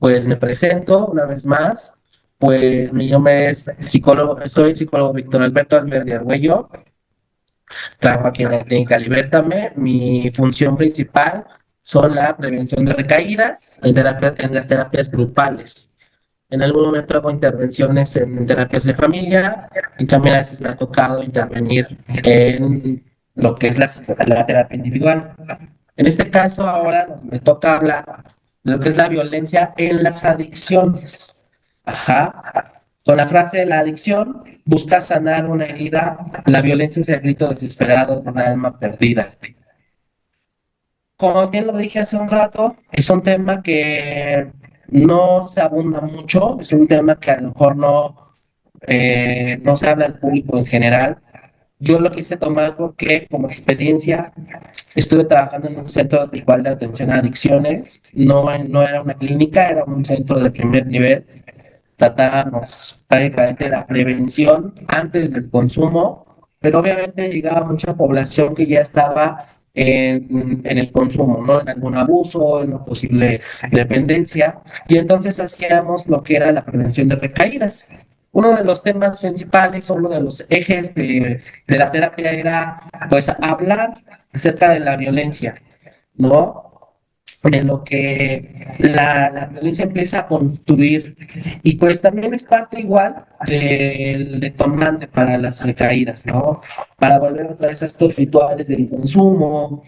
Pues me presento una vez más. Pues mi nombre es psicólogo, soy psicólogo Víctor Alberto Alberdi Argüello. Trabajo aquí en la clínica Libértame. Mi función principal son la prevención de recaídas en las terapias grupales. En algún momento hago intervenciones en terapias de familia y también a veces me ha tocado intervenir en lo que es la terapia individual. En este caso, ahora me toca hablar de lo que es la violencia en las adicciones. Ajá. Con la frase la adicción busca sanar una herida, la violencia es el grito desesperado de una alma perdida. Como bien lo dije hace un rato, es un tema que no se abunda mucho, es un tema que a lo mejor no se habla al público en general. Yo lo quise tomar porque como experiencia estuve trabajando en un centro igual de atención a adicciones, no era una clínica, era un centro de primer nivel. Tratábamos prácticamente la prevención antes del consumo, pero obviamente llegaba mucha población que ya estaba en el consumo, ¿no? En algún abuso, en una posible dependencia, y entonces hacíamos lo que era la prevención de recaídas. Uno de los temas principales, uno de los ejes de la terapia era, pues, hablar acerca de la violencia, ¿no? De lo que la violencia empieza a construir. Y pues también es parte igual del detonante para las recaídas, ¿no? Para volver otra vez a estos rituales del consumo,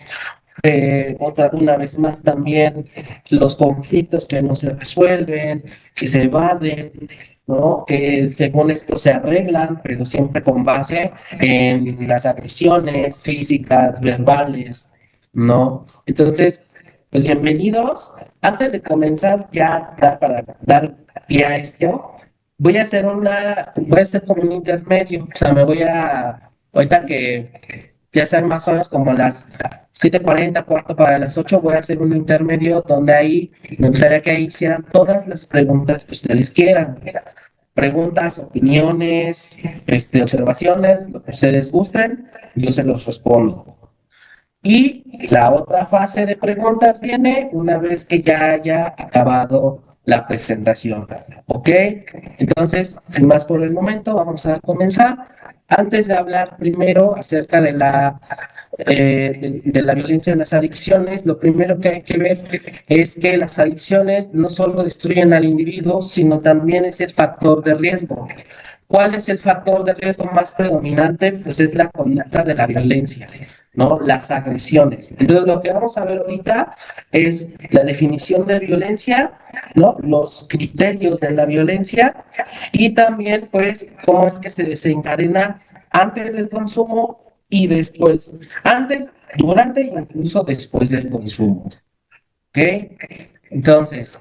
una vez más también los conflictos que no se resuelven, que se evaden, ¿no? Que según esto se arreglan, pero siempre con base en las agresiones físicas, verbales, ¿no? Entonces, pues bienvenidos. Antes de comenzar para dar pie a esto, voy a hacer como un intermedio, o sea, ahorita que ya sean más o menos como las 7:40, cuarto para las 8, voy a hacer un intermedio donde ahí me gustaría que ahí hicieran todas las preguntas que ustedes quieran. Preguntas, opiniones, observaciones, lo que ustedes gusten, yo se los respondo. Y la otra fase de preguntas viene una vez que ya haya acabado la presentación. ¿Ok? Entonces, sin más por el momento, vamos a comenzar. Antes de hablar primero acerca de la violencia en las adicciones, lo primero que hay que ver es que las adicciones no solo destruyen al individuo, sino también es el factor de riesgo. ¿Cuál es el factor de riesgo más predominante? Pues es la conducta de la violencia, ¿no? Las agresiones. Entonces, lo que vamos a ver ahorita es la definición de violencia, ¿no? Los criterios de la violencia y también, pues, cómo es que se desencadena antes del consumo y después, antes, durante e incluso después del consumo. ¿Ok? Entonces,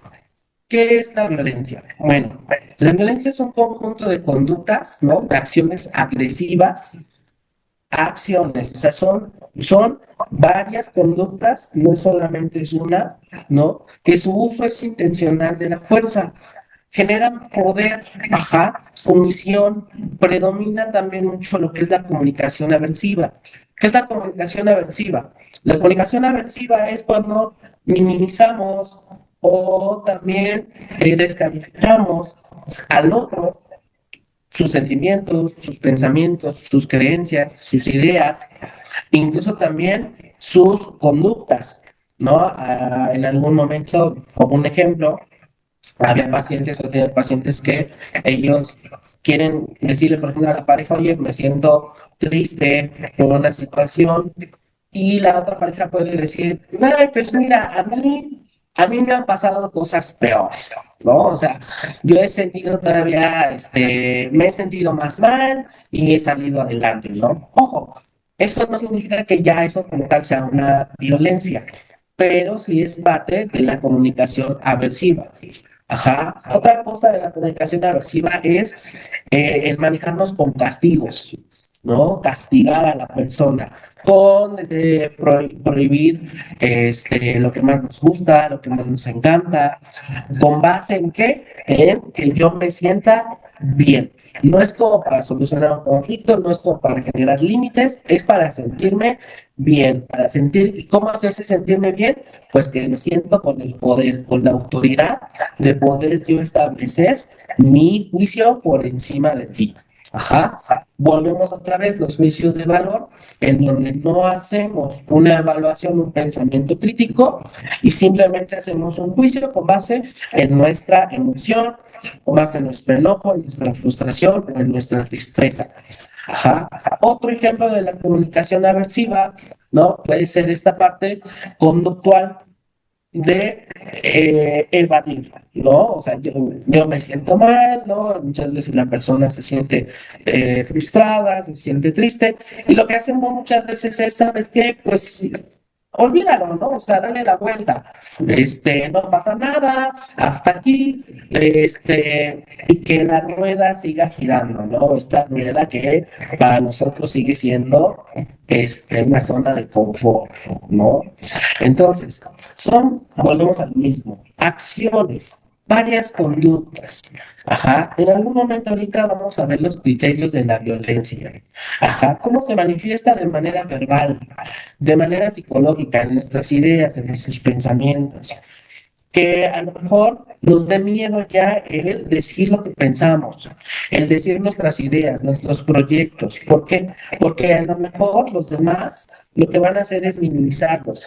¿qué es la violencia? Bueno, la violencia es un conjunto de conductas, ¿no? De acciones agresivas, acciones, o sea, son varias conductas, no solamente es una, ¿no? Que su uso es intencional de la fuerza, generan poder, ajá, sumisión, predomina también mucho lo que es la comunicación aversiva. ¿Qué es la comunicación aversiva? La comunicación aversiva es cuando minimizamos o también descalificamos al otro, sus sentimientos, sus pensamientos, sus creencias, sus ideas, incluso también sus conductas, ¿no? En algún momento, como un ejemplo, había pacientes o tienen pacientes que ellos quieren decirle, por ejemplo, a la pareja, oye, me siento triste por una situación, y la otra pareja puede decir, no, pues mira, a mí me han pasado cosas peores, ¿no? O sea, yo he sentido todavía, me he sentido más mal y he salido adelante, ¿no? Ojo, eso no significa que ya eso como tal sea una violencia, pero sí es parte de la comunicación aversiva. Ajá. Otra cosa de la comunicación aversiva es el manejarnos con castigos, ¿no? Castigar a la persona con desde prohibir lo que más nos gusta, lo que más nos encanta, ¿con base en qué? En que yo me sienta bien. No es como para solucionar un conflicto, no es como para generar límites, es para sentirme bien, para sentir, ¿y cómo se hace sentirme bien? Pues que me siento con el poder, con la autoridad de poder yo establecer mi juicio por encima de ti. Ajá. Volvemos otra vez los juicios de valor, en donde no hacemos una evaluación, un pensamiento crítico y simplemente hacemos un juicio con base en nuestra emoción, con base en nuestro enojo, en nuestra frustración o en nuestra tristeza. Ajá. Otro ejemplo de la comunicación aversiva, ¿no? Puede ser esta parte conductual de evadir, ¿no? O sea, yo me siento mal, ¿no? Muchas veces la persona se siente frustrada, se siente triste, y lo que hacemos muchas veces es, ¿sabes qué? Pues olvídalo, ¿no? O sea, dale la vuelta. No pasa nada, hasta aquí, y que la rueda siga girando, ¿no? Esta rueda que para nosotros sigue siendo, una zona de confort, ¿no? Entonces, volvemos al mismo, acciones, varias conductas. Ajá, en algún momento ahorita vamos a ver los criterios de la violencia. Ajá, cómo se manifiesta de manera verbal, de manera psicológica, en nuestras ideas, en nuestros pensamientos, que a lo mejor nos dé miedo ya el decir lo que pensamos, el decir nuestras ideas, nuestros proyectos. ¿Por qué? Porque a lo mejor los demás lo que van a hacer es minimizarlos,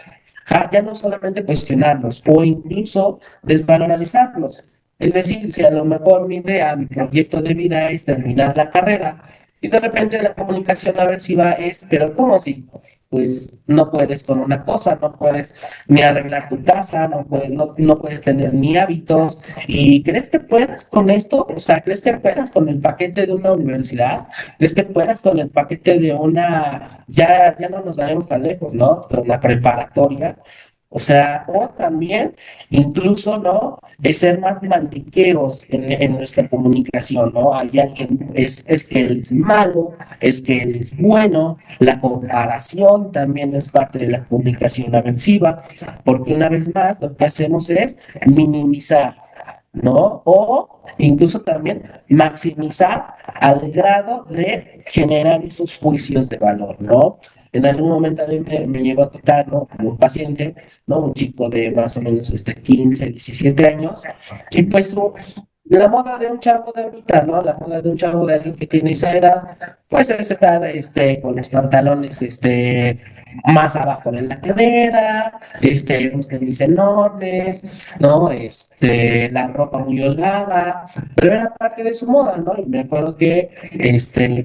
ya no solamente cuestionarlos o incluso desvalorizarlos. Es decir, si a lo mejor mi idea, mi proyecto de vida es terminar la carrera y de repente la comunicación aversiva es, pero ¿cómo si? Pues no puedes con una cosa, no puedes ni arreglar tu casa, no puedes tener ni hábitos. ¿Y crees que puedas con esto? O sea, ¿crees que puedas con el paquete de una universidad? ¿Crees que puedas con el paquete de ya no nos vayamos tan lejos, ¿no? Con la preparatoria. O sea, o también, incluso, ¿no? Es ser más maniqueos en nuestra comunicación, ¿no? Hay alguien, es que él es malo, es que él es bueno, la comparación también es parte de la comunicación aversiva, porque una vez más lo que hacemos es minimizar, ¿no? O incluso también maximizar al grado de generar esos juicios de valor, ¿no? En algún momento a mí me llegó a tocar, ¿no? Como un paciente, ¿no? Un chico de más o menos 15, 17 años, y pues la moda de un chavo de ahorita, ¿no? La moda de un chavo de alguien que tiene esa edad, pues es estar, con los pantalones, más abajo de la cadera, unos tenis enormes, ¿no? La ropa muy holgada, pero era parte de su moda, ¿no? Y me acuerdo que,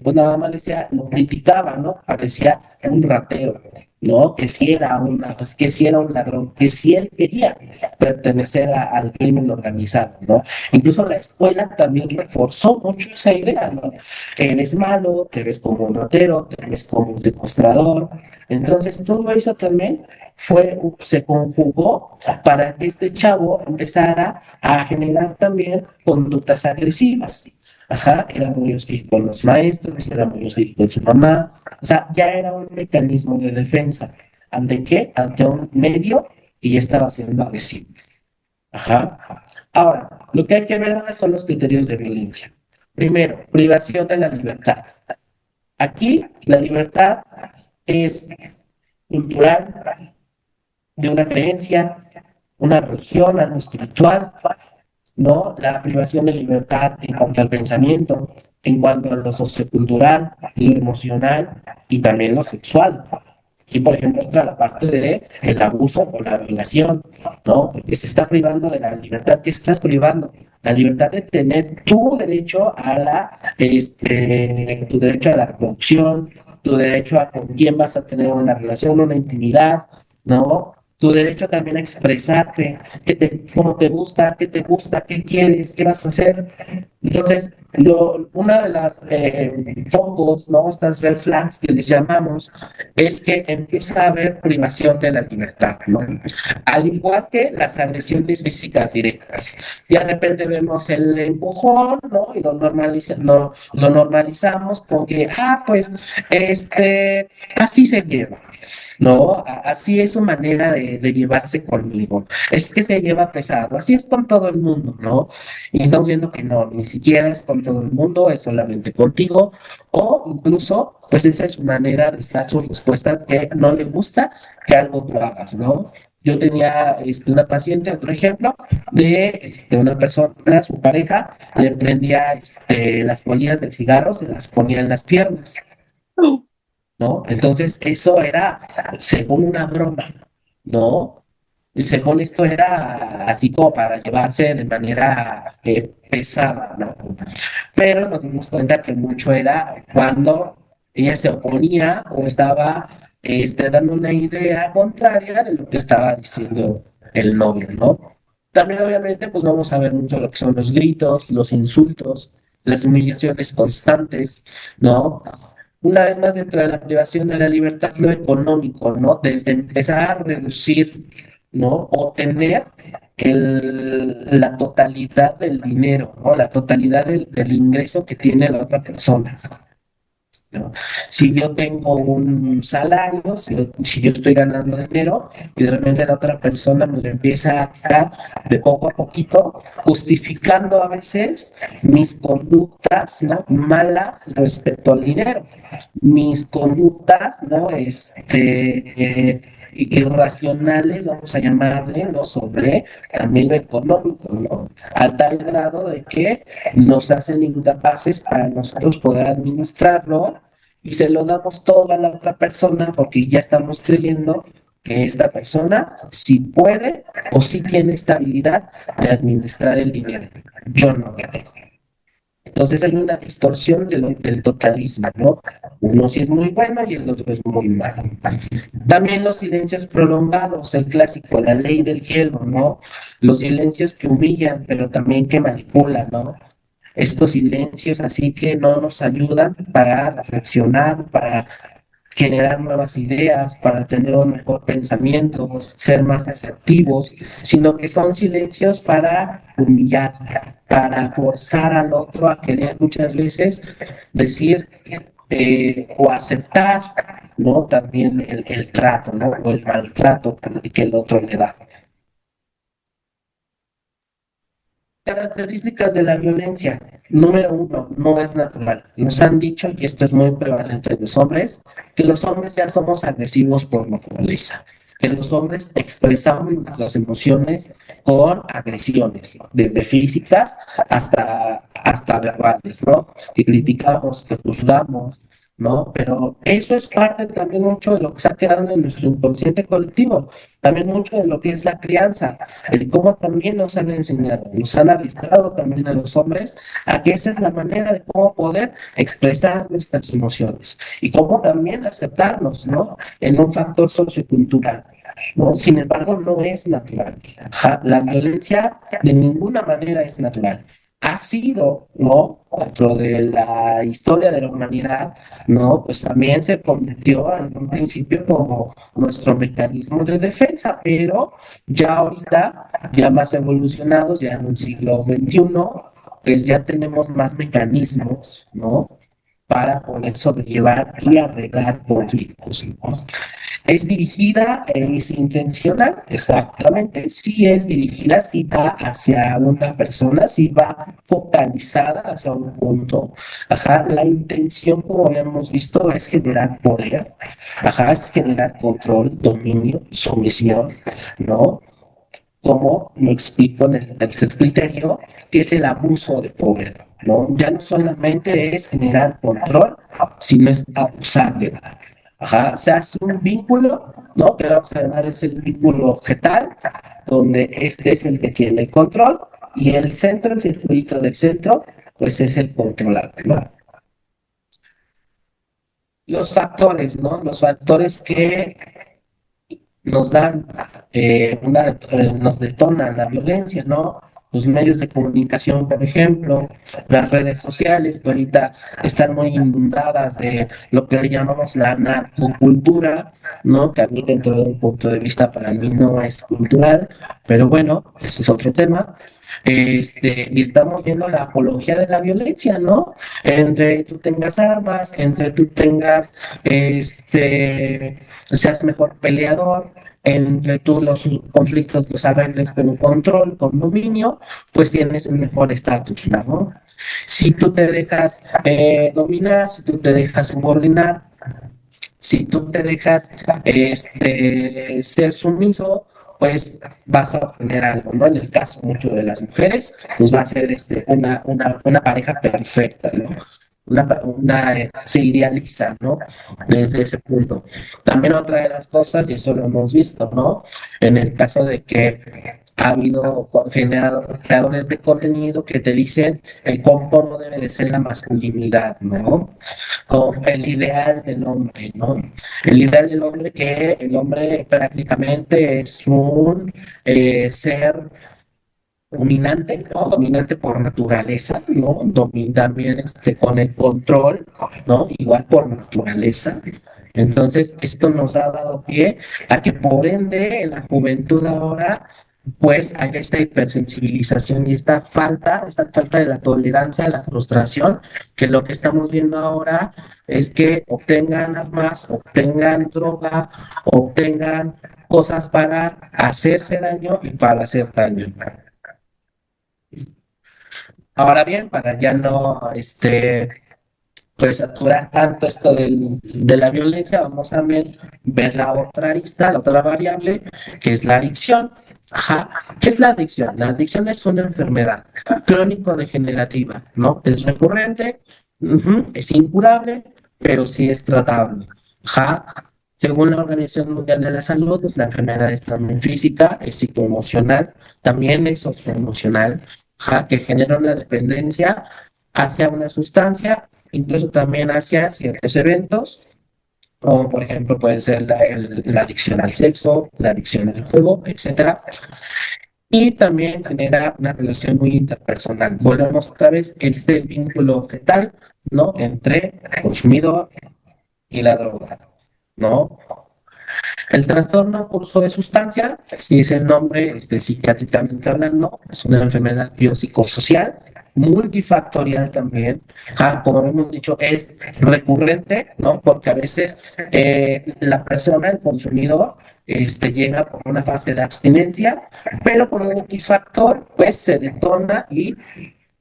pues nada más decía, lo criticaba, ¿no? Parecía un ratero, ¿no? Que si era un ladrón, que si él quería pertenecer al crimen organizado, ¿no? Incluso la escuela también reforzó mucho esa idea, ¿no? Eres malo, te ves como un ratero, te ves como un secuestrador. Entonces, todo eso también se conjugó para que este chavo empezara a generar también conductas agresivas. Ajá, era muy hostil con los maestros, era muy hostil con su mamá. O sea, ya era un mecanismo de defensa. ¿Ante qué? Ante un medio que ya estaba siendo agresivo. Ajá. Ahora, lo que hay que ver ahora son los criterios de violencia. Primero, privación de la libertad. Aquí la libertad es cultural, de una creencia, una religión, algo espiritual, ¿no? La privación de libertad en cuanto al pensamiento, en cuanto a lo sociocultural, lo emocional y también lo sexual. Aquí, por ejemplo, entra la parte de el abuso o la violación, ¿no? Porque se está privando de la libertad. ¿Qué estás privando? La libertad de tener tu derecho tu derecho a la reproducción, tu derecho a con quién vas a tener una relación, una intimidad, ¿no? Tu derecho también a expresarte, cómo te gusta, qué quieres, qué vas a hacer. Entonces, una de las focos, ¿no? Estas red flags que les llamamos, es que empieza a haber privación de la libertad, ¿no? Al igual que las agresiones físicas directas. Ya de repente vemos el empujón, ¿no? Y lo normalizamos porque, pues, así se lleva. ¿no? Así es su manera de llevarse conmigo. Es que se lleva pesado, así es con todo el mundo, ¿no? Y estamos viendo que no, ni siquiera es con todo el mundo, es solamente contigo, o incluso, pues esa es su manera de dar sus respuestas que no le gusta que algo tú hagas, ¿no? Yo tenía una paciente, otro ejemplo, de una persona, su pareja, le prendía las colillas del cigarro, se las ponía en las piernas, ¿no? Entonces, eso era según una broma, ¿no? Y según esto era así como para llevarse de manera pesada, ¿no? Pero nos dimos cuenta que mucho era cuando ella se oponía o estaba dando una idea contraria de lo que estaba diciendo el novio, ¿no? También obviamente pues vamos a ver mucho lo que son los gritos, los insultos, las humillaciones constantes, ¿no? Una vez más dentro de la privación de la libertad, lo económico, ¿no? Desde empezar a reducir, ¿no? O tener la totalidad del dinero, ¿no? La totalidad del ingreso que tiene la otra persona, ¿no? Si yo tengo un salario, si yo estoy ganando dinero y de repente la otra persona me lo empieza a quitar de poco a poquito, justificando a veces mis conductas, ¿no? Malas respecto al dinero, mis conductas, ¿no? Irracionales, vamos a llamarle, ¿no? Sobre también lo económico, ¿no? A tal grado de que nos hacen incapaces para nosotros poder administrarlo y se lo damos todo a la otra persona porque ya estamos creyendo que esta persona sí puede o sí tiene esta habilidad de administrar el dinero. Yo no la tengo. Entonces hay una distorsión del totalismo, ¿no? Uno sí es muy bueno y el otro es muy malo. También los silencios prolongados, el clásico, la ley del hielo, ¿no? Los silencios que humillan, pero también que manipulan, ¿no? Estos silencios así que no nos ayudan para reflexionar, para generar nuevas ideas, para tener un mejor pensamiento, ser más asertivos, sino que son silencios para humillar, para forzar al otro a querer muchas veces decir o aceptar, ¿no? También el trato, ¿no? O el maltrato que el otro le da. Características de la violencia. Número uno, no es natural. Nos han dicho, y esto es muy prevalente en los hombres, que los hombres ya somos agresivos por naturaleza, que los hombres expresamos nuestras emociones con agresiones, ¿no? Desde físicas hasta verbales, ¿no? Que criticamos, que juzgamos, ¿no? Pero eso es parte también mucho de lo que se ha quedado en nuestro inconsciente colectivo, también mucho de lo que es la crianza, el cómo también nos han enseñado, nos han avisado también a los hombres a que esa es la manera de cómo poder expresar nuestras emociones y cómo también aceptarnos, ¿no? En un factor sociocultural. ¿No? Sin embargo, no es natural. Ajá. La violencia de ninguna manera es natural. Ha sido, ¿no? Dentro de la historia de la humanidad, ¿no? Pues también se convirtió en un principio como nuestro mecanismo de defensa, pero ya ahorita, ya más evolucionados, ya en un siglo XXI, pues ya tenemos más mecanismos, ¿no? Para poder sobrellevar y arreglar conflictos, ¿no? ¿Es dirigida, es intencional? Exactamente. Sí es dirigida, sí va hacia una persona, sí va focalizada hacia un punto. Ajá. La intención, como habíamos visto, es generar poder. Ajá, es generar control, dominio, sumisión, ¿no? Como me explico en el tercer criterio, que es el abuso de poder, ¿no? Ya no solamente es generar control, sino es abusar. Ajá, se hace un vínculo, ¿no? Que vamos a llamar es el vínculo objetal, donde este es el que tiene el control y el centro, el circulito del centro, pues es el controlable, ¿no? Los factores, ¿no? Los factores que nos dan, nos detonan la violencia, ¿no? los medios de comunicación, por ejemplo, las redes sociales, que ahorita están muy inundadas de lo que le llamamos la narcocultura, ¿no? Que a mí dentro de un punto de vista para mí no es cultural, pero bueno, ese es otro tema. Y estamos viendo la apología de la violencia, ¿no? Entre tú tengas armas, entre tú tengas, seas mejor peleador, entre tú los conflictos los arregles con control, con dominio, pues tienes un mejor estatus, ¿no? Si tú te dejas dominar, si tú te dejas subordinar, si tú te dejas ser sumiso, pues vas a obtener algo, ¿no? En el caso mucho de las mujeres, pues va a ser una pareja perfecta, ¿no? Se idealiza, ¿no? Desde ese punto. También otra de las cosas, y eso lo hemos visto, ¿no? En el caso de que ha habido creadores de contenido que te dicen cómo no debe de ser la masculinidad, ¿no? Con el ideal del hombre, ¿no? El ideal del hombre que el hombre prácticamente es un ser dominante, ¿no? Dominante por naturaleza, ¿no? También con el control, ¿no? Igual por naturaleza. Entonces, esto nos ha dado pie a que por ende en la juventud ahora pues haya esta hipersensibilización y esta falta de la tolerancia, de la frustración, que lo que estamos viendo ahora es que obtengan armas, obtengan droga, obtengan cosas para hacerse daño y para hacer daño. Ahora bien, para ya no pues saturar tanto esto de la violencia, vamos también a ver la otra arista, la otra variable, que es la adicción. Ajá. ¿Qué es la adicción? La adicción es una enfermedad crónico-degenerativa, ¿no? Es recurrente, es incurable, pero sí es tratable. Ajá. Según la Organización Mundial de la Salud, pues la enfermedad es también física, es psicoemocional, también es socioemocional, ajá, que genera una dependencia hacia una sustancia, incluso también hacia ciertos eventos, como por ejemplo puede ser la adicción al sexo, la adicción al juego, etcétera. Y también genera una relación muy interpersonal. Volvemos otra vez, este vínculo fetal, ¿no? Entre el consumidor y la droga, ¿no? El trastorno por uso de sustancia, si es el nombre psiquiátricamente hablando, es una enfermedad biopsicosocial, multifactorial también. Como hemos dicho, es recurrente, ¿no? Porque a veces la persona, el consumidor, llega por una fase de abstinencia, pero por un X factor, pues se detona y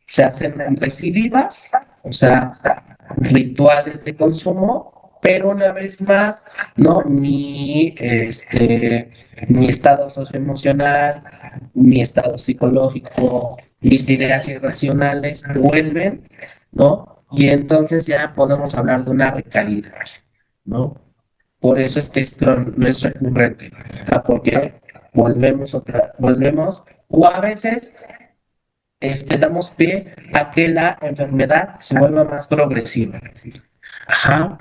se hacen recidivas, o sea, rituales de consumo, pero una vez más, ¿no? Mi estado socioemocional, mi estado psicológico, mis ideas irracionales vuelven, ¿no? Y entonces ya podemos hablar de una recaída, ¿no? Por eso es que no es recurrente, porque volvemos, o a veces damos pie a que la enfermedad se vuelva más progresiva. Ajá.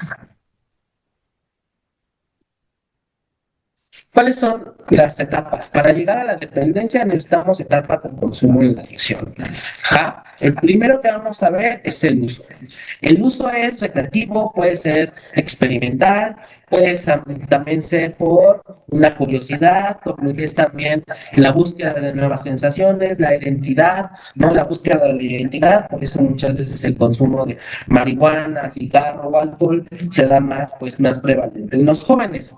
¿Cuáles son las etapas? Para llegar a la dependencia necesitamos etapas de consumo y la adicción. Ajá. El primero que vamos a ver es el uso. El uso es recreativo, puede ser experimental, puede también ser por una curiosidad, porque es también la búsqueda de nuevas sensaciones, la identidad, ¿no? La búsqueda de la identidad, por eso muchas veces el consumo de marihuana, cigarro o alcohol se da más, pues, más prevalente en los jóvenes.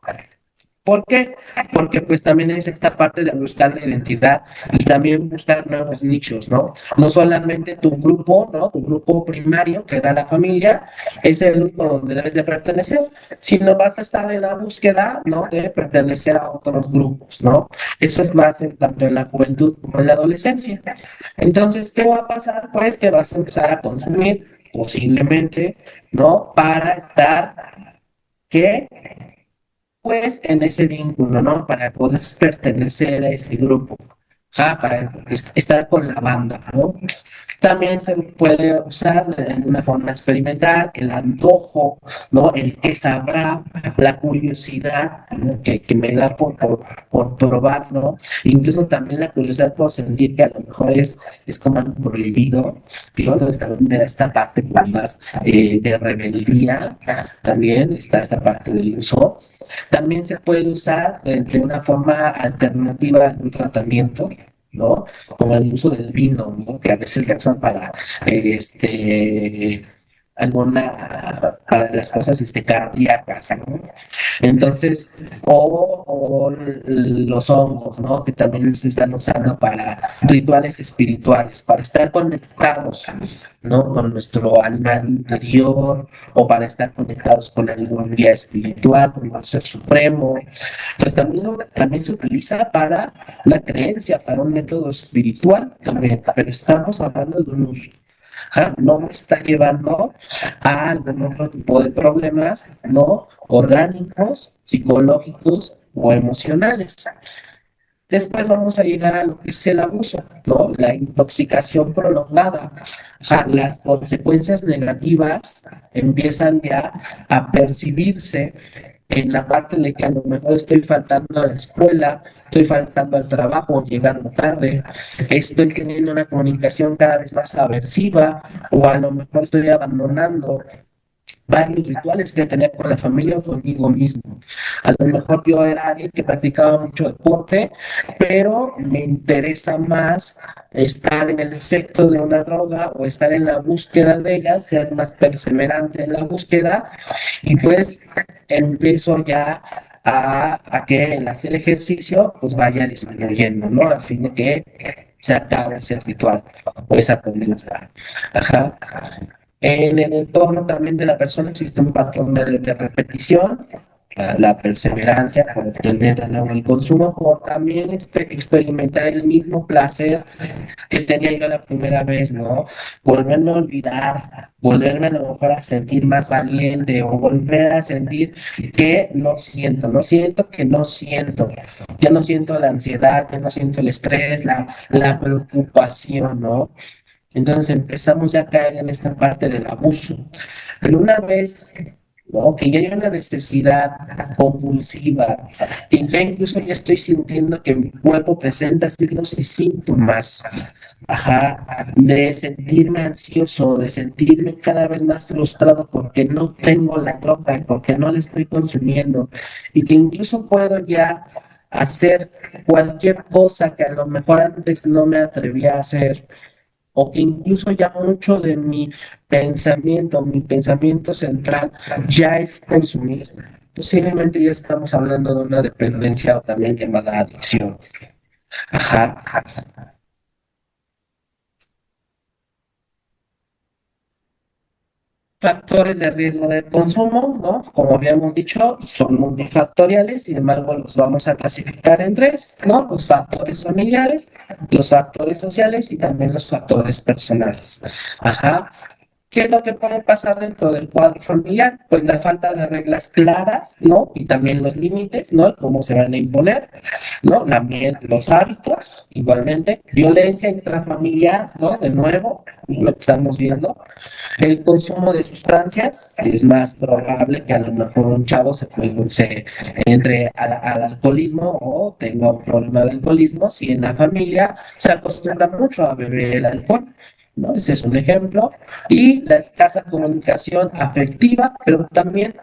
¿Por qué? Porque pues también es esta parte de buscar la identidad y también buscar nuevos nichos, ¿no? No solamente tu grupo, ¿no? Tu grupo primario, que era la familia, es el grupo donde debes de pertenecer, sino vas a estar en la búsqueda, ¿no? De pertenecer a otros grupos, ¿no? Eso es más tanto en la juventud como en la adolescencia. Entonces, ¿qué va a pasar? Pues que vas a empezar a consumir posiblemente, ¿no? Para estar, ¿qué? Pues en ese vínculo, ¿no? Para poder pertenecer a ese grupo, para estar con la banda, ¿no? También se puede usar de una forma experimental el antojo, ¿no? El que sabrá, la curiosidad, ¿no? Que me da por probar, ¿no? Incluso también la curiosidad por sentir que a lo mejor es como algo prohibido. Digo, entonces también me da esta parte como más de rebeldía, también está esta parte del uso. También se puede usar de una forma alternativa a un tratamiento, ¿no? Como el uso del vino, ¿no? Que a veces lo usan para este para las cosas cardíacas, ¿no? Entonces, o los hongos, ¿no? Que también se están usando para rituales espirituales, para estar conectados, ¿no? Con nuestro alma interior, o para estar conectados con algún guía espiritual, con un ser supremo. Pues también se utiliza para la creencia, para un método espiritual también, pero estamos hablando de un uso. Ajá, no me está llevando a algún otro tipo de problemas, ¿no? Orgánicos, psicológicos o emocionales. Después vamos a llegar a lo que es el abuso, ¿no? La intoxicación prolongada. Las consecuencias negativas empiezan ya a percibirse en la parte de que a lo mejor estoy faltando a la escuela, estoy faltando al trabajo, llegando tarde, estoy teniendo una comunicación cada vez más aversiva, o a lo mejor estoy abandonando varios rituales que tenía con la familia o conmigo mismo. A lo mejor yo era alguien que practicaba mucho deporte, pero me interesa más estar en el efecto de una droga o estar en la búsqueda de ella, ser más perseverante en la búsqueda, y pues empiezo ya a que el hacer ejercicio pues vaya disminuyendo, ¿no? A fin de que se acabe ese ritual o esa conducta. Ajá. En el entorno también de la persona existe un patrón de repetición, la perseverancia por obtener de nuevo el consumo, o también experimentar el mismo placer que tenía yo la primera vez, ¿no? Volverme a olvidar, volverme a lo mejor a sentir más valiente, o volver a sentir que no siento que no siento, ya no siento la ansiedad, ya no siento el estrés, la preocupación, ¿no? Entonces empezamos ya a caer en esta parte del abuso. Pero una vez, ¿no? Que ya hay una necesidad compulsiva, que ya incluso ya estoy sintiendo que mi cuerpo presenta signos y síntomas, ajá, de sentirme ansioso, de sentirme cada vez más frustrado porque no tengo la droga, porque no la estoy consumiendo, y que incluso puedo ya hacer cualquier cosa que a lo mejor antes no me atrevía a hacer, o que incluso ya mucho de mi pensamiento central ya es consumir. Posiblemente ya estamos hablando de una dependencia o también llamada adicción. Ajá. Factores de riesgo de consumo, ¿no? Como habíamos dicho, son multifactoriales, sin embargo, los vamos a clasificar en tres, ¿no? Los factores familiares, los factores sociales y también los factores personales. Ajá. ¿Qué es lo que puede pasar dentro del cuadro familiar? Pues la falta de reglas claras, ¿no? Y también los límites, ¿no? Cómo se van a imponer, ¿no? También los hábitos, igualmente. Violencia intrafamiliar, ¿no? De nuevo, lo que estamos viendo. El consumo de sustancias, es más probable que a lo mejor un chavo se entre al alcoholismo o tenga un problema de alcoholismo si en la familia se acostumbra mucho a beber el alcohol, ¿no? Ese es un ejemplo. Y la escasa comunicación afectiva, pero también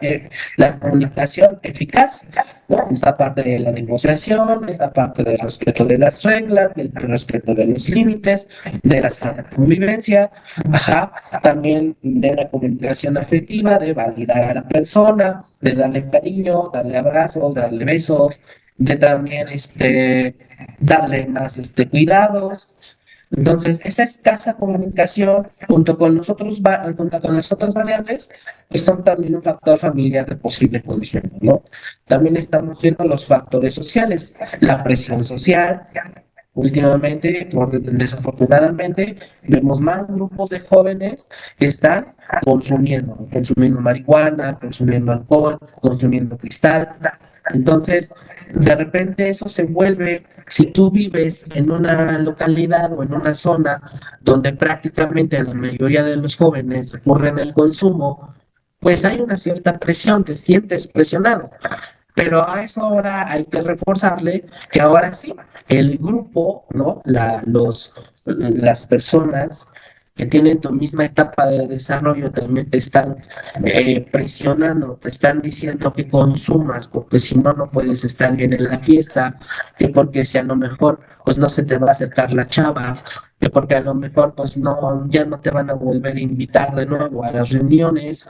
la comunicación eficaz, ¿no? Esta parte de la negociación, esta parte del respeto de las reglas, del respeto de los límites, de la sana convivencia, ajá, también de la comunicación afectiva, de validar a la persona, de darle cariño, darle abrazos, darle besos, de también darle más cuidados. Entonces, esa escasa comunicación, junto con las otras variables, pues son también un factor familiar de posible condición, ¿no? También estamos viendo los factores sociales, la presión social. Últimamente, desafortunadamente, vemos más grupos de jóvenes que están consumiendo marihuana, consumiendo alcohol, consumiendo cristal. Entonces, de repente eso se vuelve Si tú vives en una localidad o en una zona donde prácticamente la mayoría de los jóvenes recurren al consumo, pues hay una cierta presión, te sientes presionado. Pero a eso ahora hay que reforzarle que ahora sí, el grupo, ¿no? Las personas que tienen tu misma etapa de desarrollo también te están presionando, te están diciendo que consumas, porque si no, no puedes estar bien en la fiesta, que porque si a lo mejor, pues no se te va a acercar la chava, que porque a lo mejor, pues no, ya no te van a volver a invitar de nuevo a las reuniones,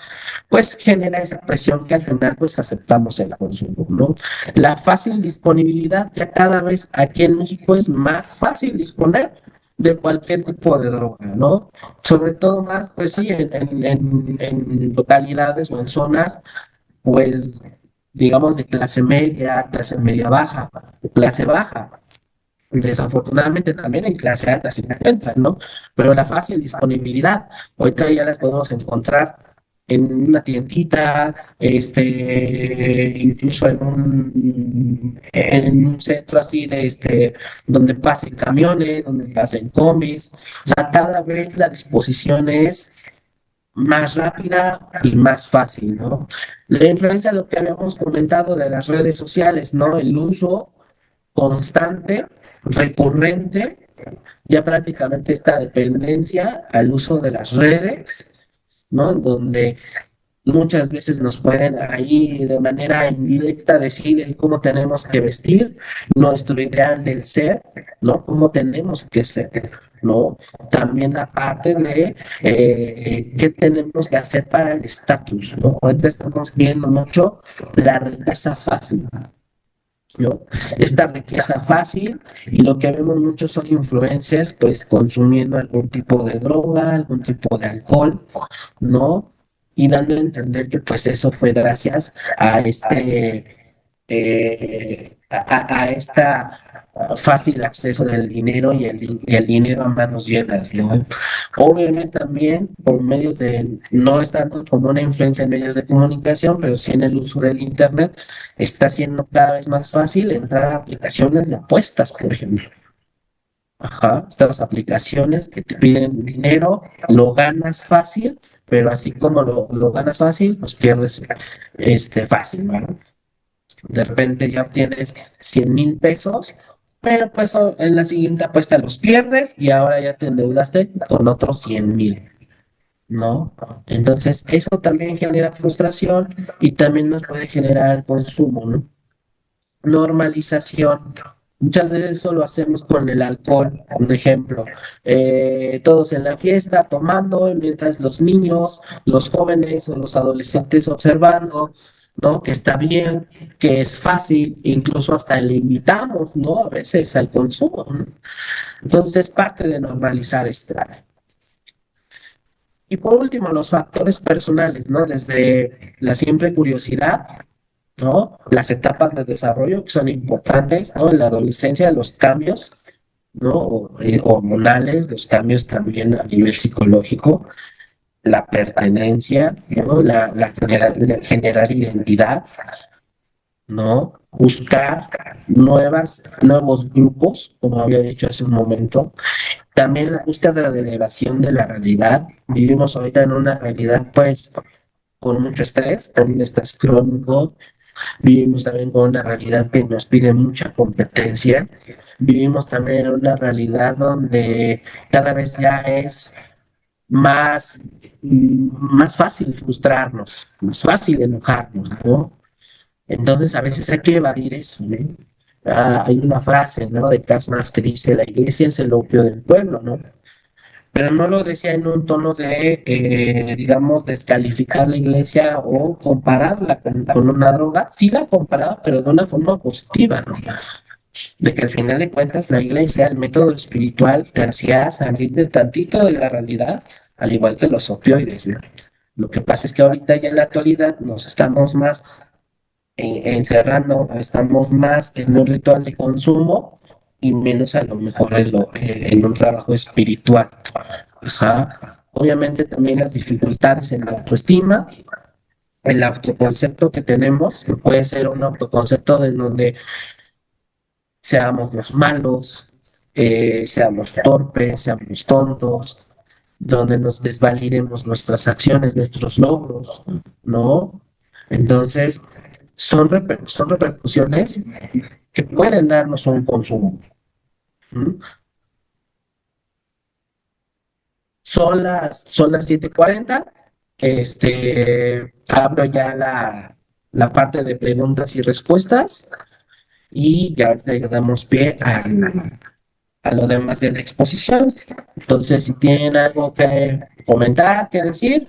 pues genera esa presión que al final pues aceptamos el consumo, ¿no? La fácil disponibilidad, ya cada vez aquí en México es más fácil disponer de cualquier tipo de droga, ¿no? Sobre todo más, pues sí, en localidades o en zonas, pues, digamos, de clase media baja, clase baja. Desafortunadamente también en clase alta se encuentran, ¿no? Pero la fácil disponibilidad, ahorita ya las podemos encontrar en una tiendita, incluso en un centro así donde pasen camiones, donde pasen combis. O sea, cada vez la disposición es más rápida y más fácil, ¿no? La influencia, lo que habíamos comentado de las redes sociales, ¿no? El uso constante, recurrente, ya prácticamente esta dependencia al uso de las redes, ¿no? Donde muchas veces nos pueden ahí de manera indirecta decir el cómo tenemos que vestir, nuestro ideal del ser, ¿no? Cómo tenemos que ser, ¿no? También aparte de qué tenemos que hacer para el estatus, ¿no? Ahorita estamos viendo mucho la riqueza fácil, ¿no? Esta riqueza fácil y lo que vemos muchos son influencers pues consumiendo algún tipo de droga, algún tipo de alcohol, ¿no? Y dando a entender que pues eso fue gracias a a esta fácil acceso del dinero y el dinero a manos llenas, ¿no? Obviamente también por medios de, no es tanto como una influencia en medios de comunicación, pero sí en el uso del Internet, está siendo cada vez más fácil entrar a aplicaciones de apuestas, por ejemplo. Ajá, estas aplicaciones que te piden dinero, lo ganas fácil, pero así como lo ganas fácil, pues pierdes fácil, ¿no? De repente ya obtienes 100,000 pesos, pero pues en la siguiente apuesta los pierdes y ahora ya te endeudaste con otros 100,000, ¿no? Entonces eso también genera frustración y también nos puede generar consumo, ¿no? Normalización. Muchas veces eso lo hacemos con el alcohol, por ejemplo. Todos en la fiesta tomando, y mientras los niños, los jóvenes o los adolescentes observando, ¿no? Que está bien, que es fácil, incluso hasta le invitamos, ¿no? A veces al consumo, ¿no? Entonces es parte de normalizar esto. Y por último, los factores personales, ¿no? Desde la siempre curiosidad, ¿no? Las etapas de desarrollo que son importantes, ¿no? En la adolescencia, los cambios, ¿no? Hormonales, los cambios también a nivel psicológico, la pertenencia, ¿no? Generar identidad, ¿no? Buscar nuevos grupos, como había dicho hace un momento. También la búsqueda de elevación de la realidad. Vivimos ahorita en una realidad, pues, con mucho estrés, también estás crónico. Vivimos también con una realidad que nos pide mucha competencia. Vivimos también en una realidad donde cada vez ya es más, más fácil frustrarnos, más fácil enojarnos, ¿no? Entonces a veces hay que evadir eso, ¿no? Hay una frase, ¿no? De Karl Marx que dice, la iglesia es el opio del pueblo, ¿no? Pero no lo decía en un tono de, digamos, descalificar la iglesia o compararla con una droga. Sí la comparaba, pero de una forma positiva, ¿no? De que al final de cuentas la iglesia, el método espiritual, te hacía salir de tantito de la realidad, al igual que los opioides, ¿no? Lo que pasa es que ahorita ya en la actualidad nos estamos más encerrando, estamos más en un ritual de consumo y menos a lo mejor en un trabajo espiritual. Ajá. Obviamente también las dificultades en la autoestima, el autoconcepto que tenemos, que puede ser un autoconcepto de donde seamos los malos, seamos torpes, seamos tontos, donde nos desvalidemos nuestras acciones, nuestros logros, ¿no? Entonces, son repercusiones que pueden darnos un consumo. ¿Mm? Son las 7:40. Abro ya la parte de preguntas y respuestas y ya le damos pie a lo demás de la exposición. Entonces, si tienen algo que comentar, que decir,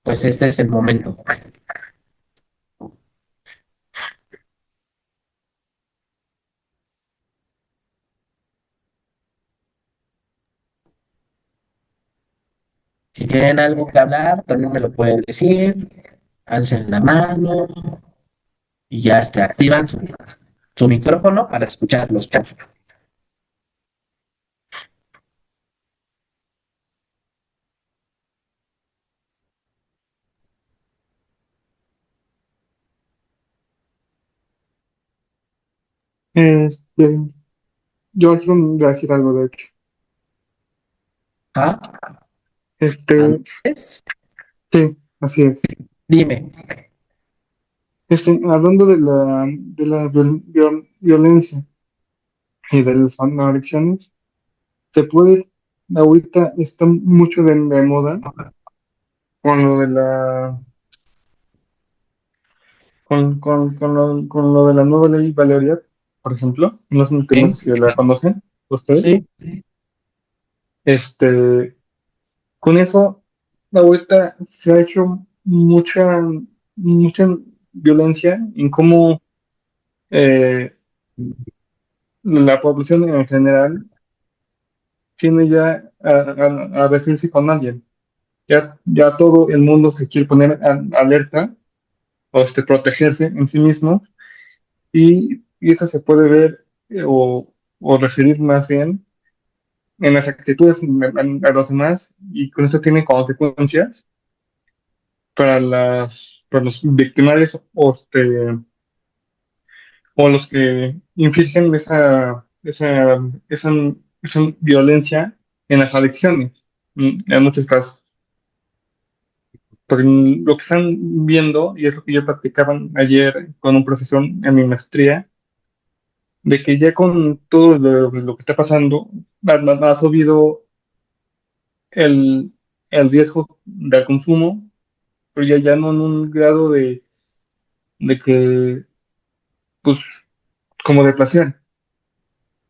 pues este es el momento. Si tienen algo que hablar, también me lo pueden decir, alcen la mano y ya activan su micrófono para escucharlos, por favor. Este, yo quiero decir algo, de hecho. ¿Ah? Este, Andrés, sí, así es. dime. Hablando de la violencia y de las adicciones, te puede, ahorita está mucho de moda con lo de con lo de la nueva ley Valeria, por ejemplo. No sé ¿Sí? si la conocen ustedes. ¿Sí? Este, con eso, ahorita se ha hecho mucha violencia en cómo eh, la población en general tiene ya a vestirse con alguien. Ya todo el mundo se quiere poner alerta o protegerse en sí mismo y eso se puede ver o referir más bien en las actitudes a los demás y con eso tiene consecuencias para los victimarios o los que infligen esa violencia en las adicciones, en muchos casos. Porque lo que están viendo, y es lo que yo practicaba ayer con un profesor en mi maestría, de que ya con todo lo que está pasando, ha subido el, el riesgo del consumo, pero ya no en un grado de que, pues, como de placer.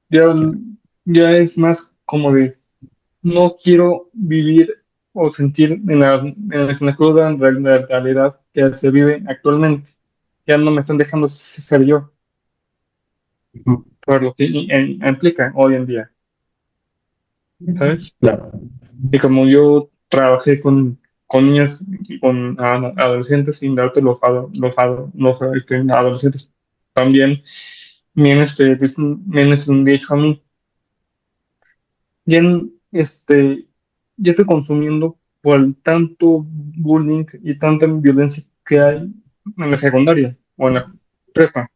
Ya, ya es más como de no quiero vivir o sentir en la cruda realidad que se vive actualmente. Ya no me están dejando ser yo, por lo que implica hoy en día, ¿sabes? Claro. Y como yo trabajé con niños y con adolescentes, sin darte los adolescentes también, me han dicho a mí, ya, ya estoy consumiendo por el tanto bullying y tanta violencia que hay en la secundaria o en la prepa,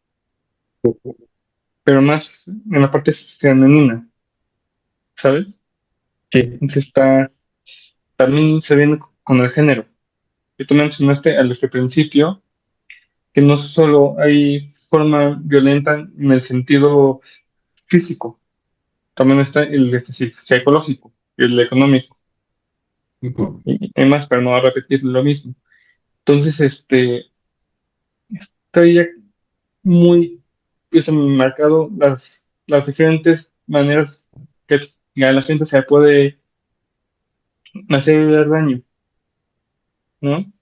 pero más en la parte femenina, ¿sabes? Sí. Entonces también se viene con el género. Y tú mencionaste al principio que no solo hay forma violenta en el sentido físico, también está el psicológico y el económico, y más, para no repetir lo mismo. Entonces, está ya muy marcado las diferentes maneras que a la gente se puede hacer daño, ¿no?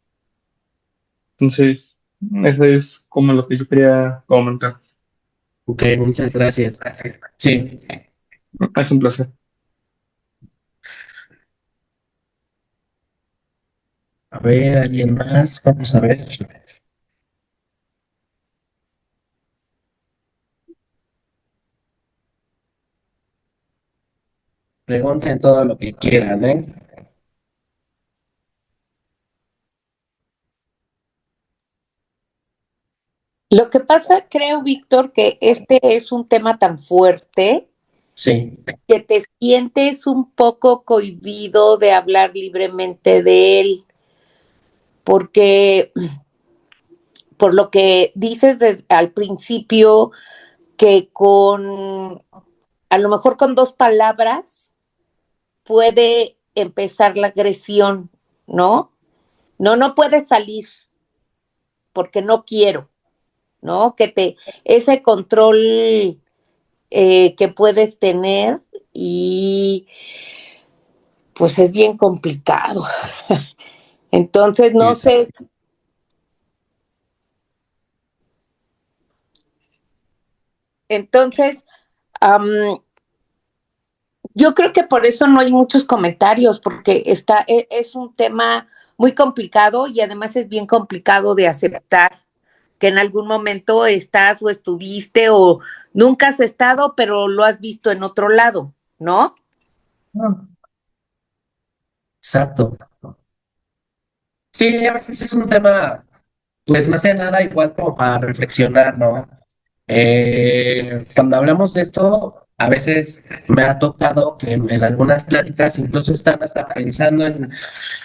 Entonces, eso es como lo que yo quería comentar. Ok, muchas gracias. Sí. Es un placer. A ver, ¿alguien más? Vamos a ver. Pregunten todo lo que quieran, ¿eh? Lo que pasa, creo, Víctor, que este es un tema tan fuerte Sí, que te sientes un poco cohibido de hablar libremente de él, porque por lo que dices desde al principio, que con, a lo mejor con dos palabras puede empezar la agresión, ¿no? No, no puede salir porque no quiero, ¿no? Ese control que puedes tener y pues es bien complicado. Entonces, no sé. Entonces, um, yo creo que por eso no hay muchos comentarios, porque es un tema muy complicado y además es bien complicado de aceptar que en algún momento estás o estuviste o nunca has estado, pero lo has visto en otro lado, ¿no? exacto. Sí, a veces es un tema, pues más que nada igual como para reflexionar, ¿no? Cuando hablamos de esto, a veces me ha tocado que en algunas pláticas incluso están hasta pensando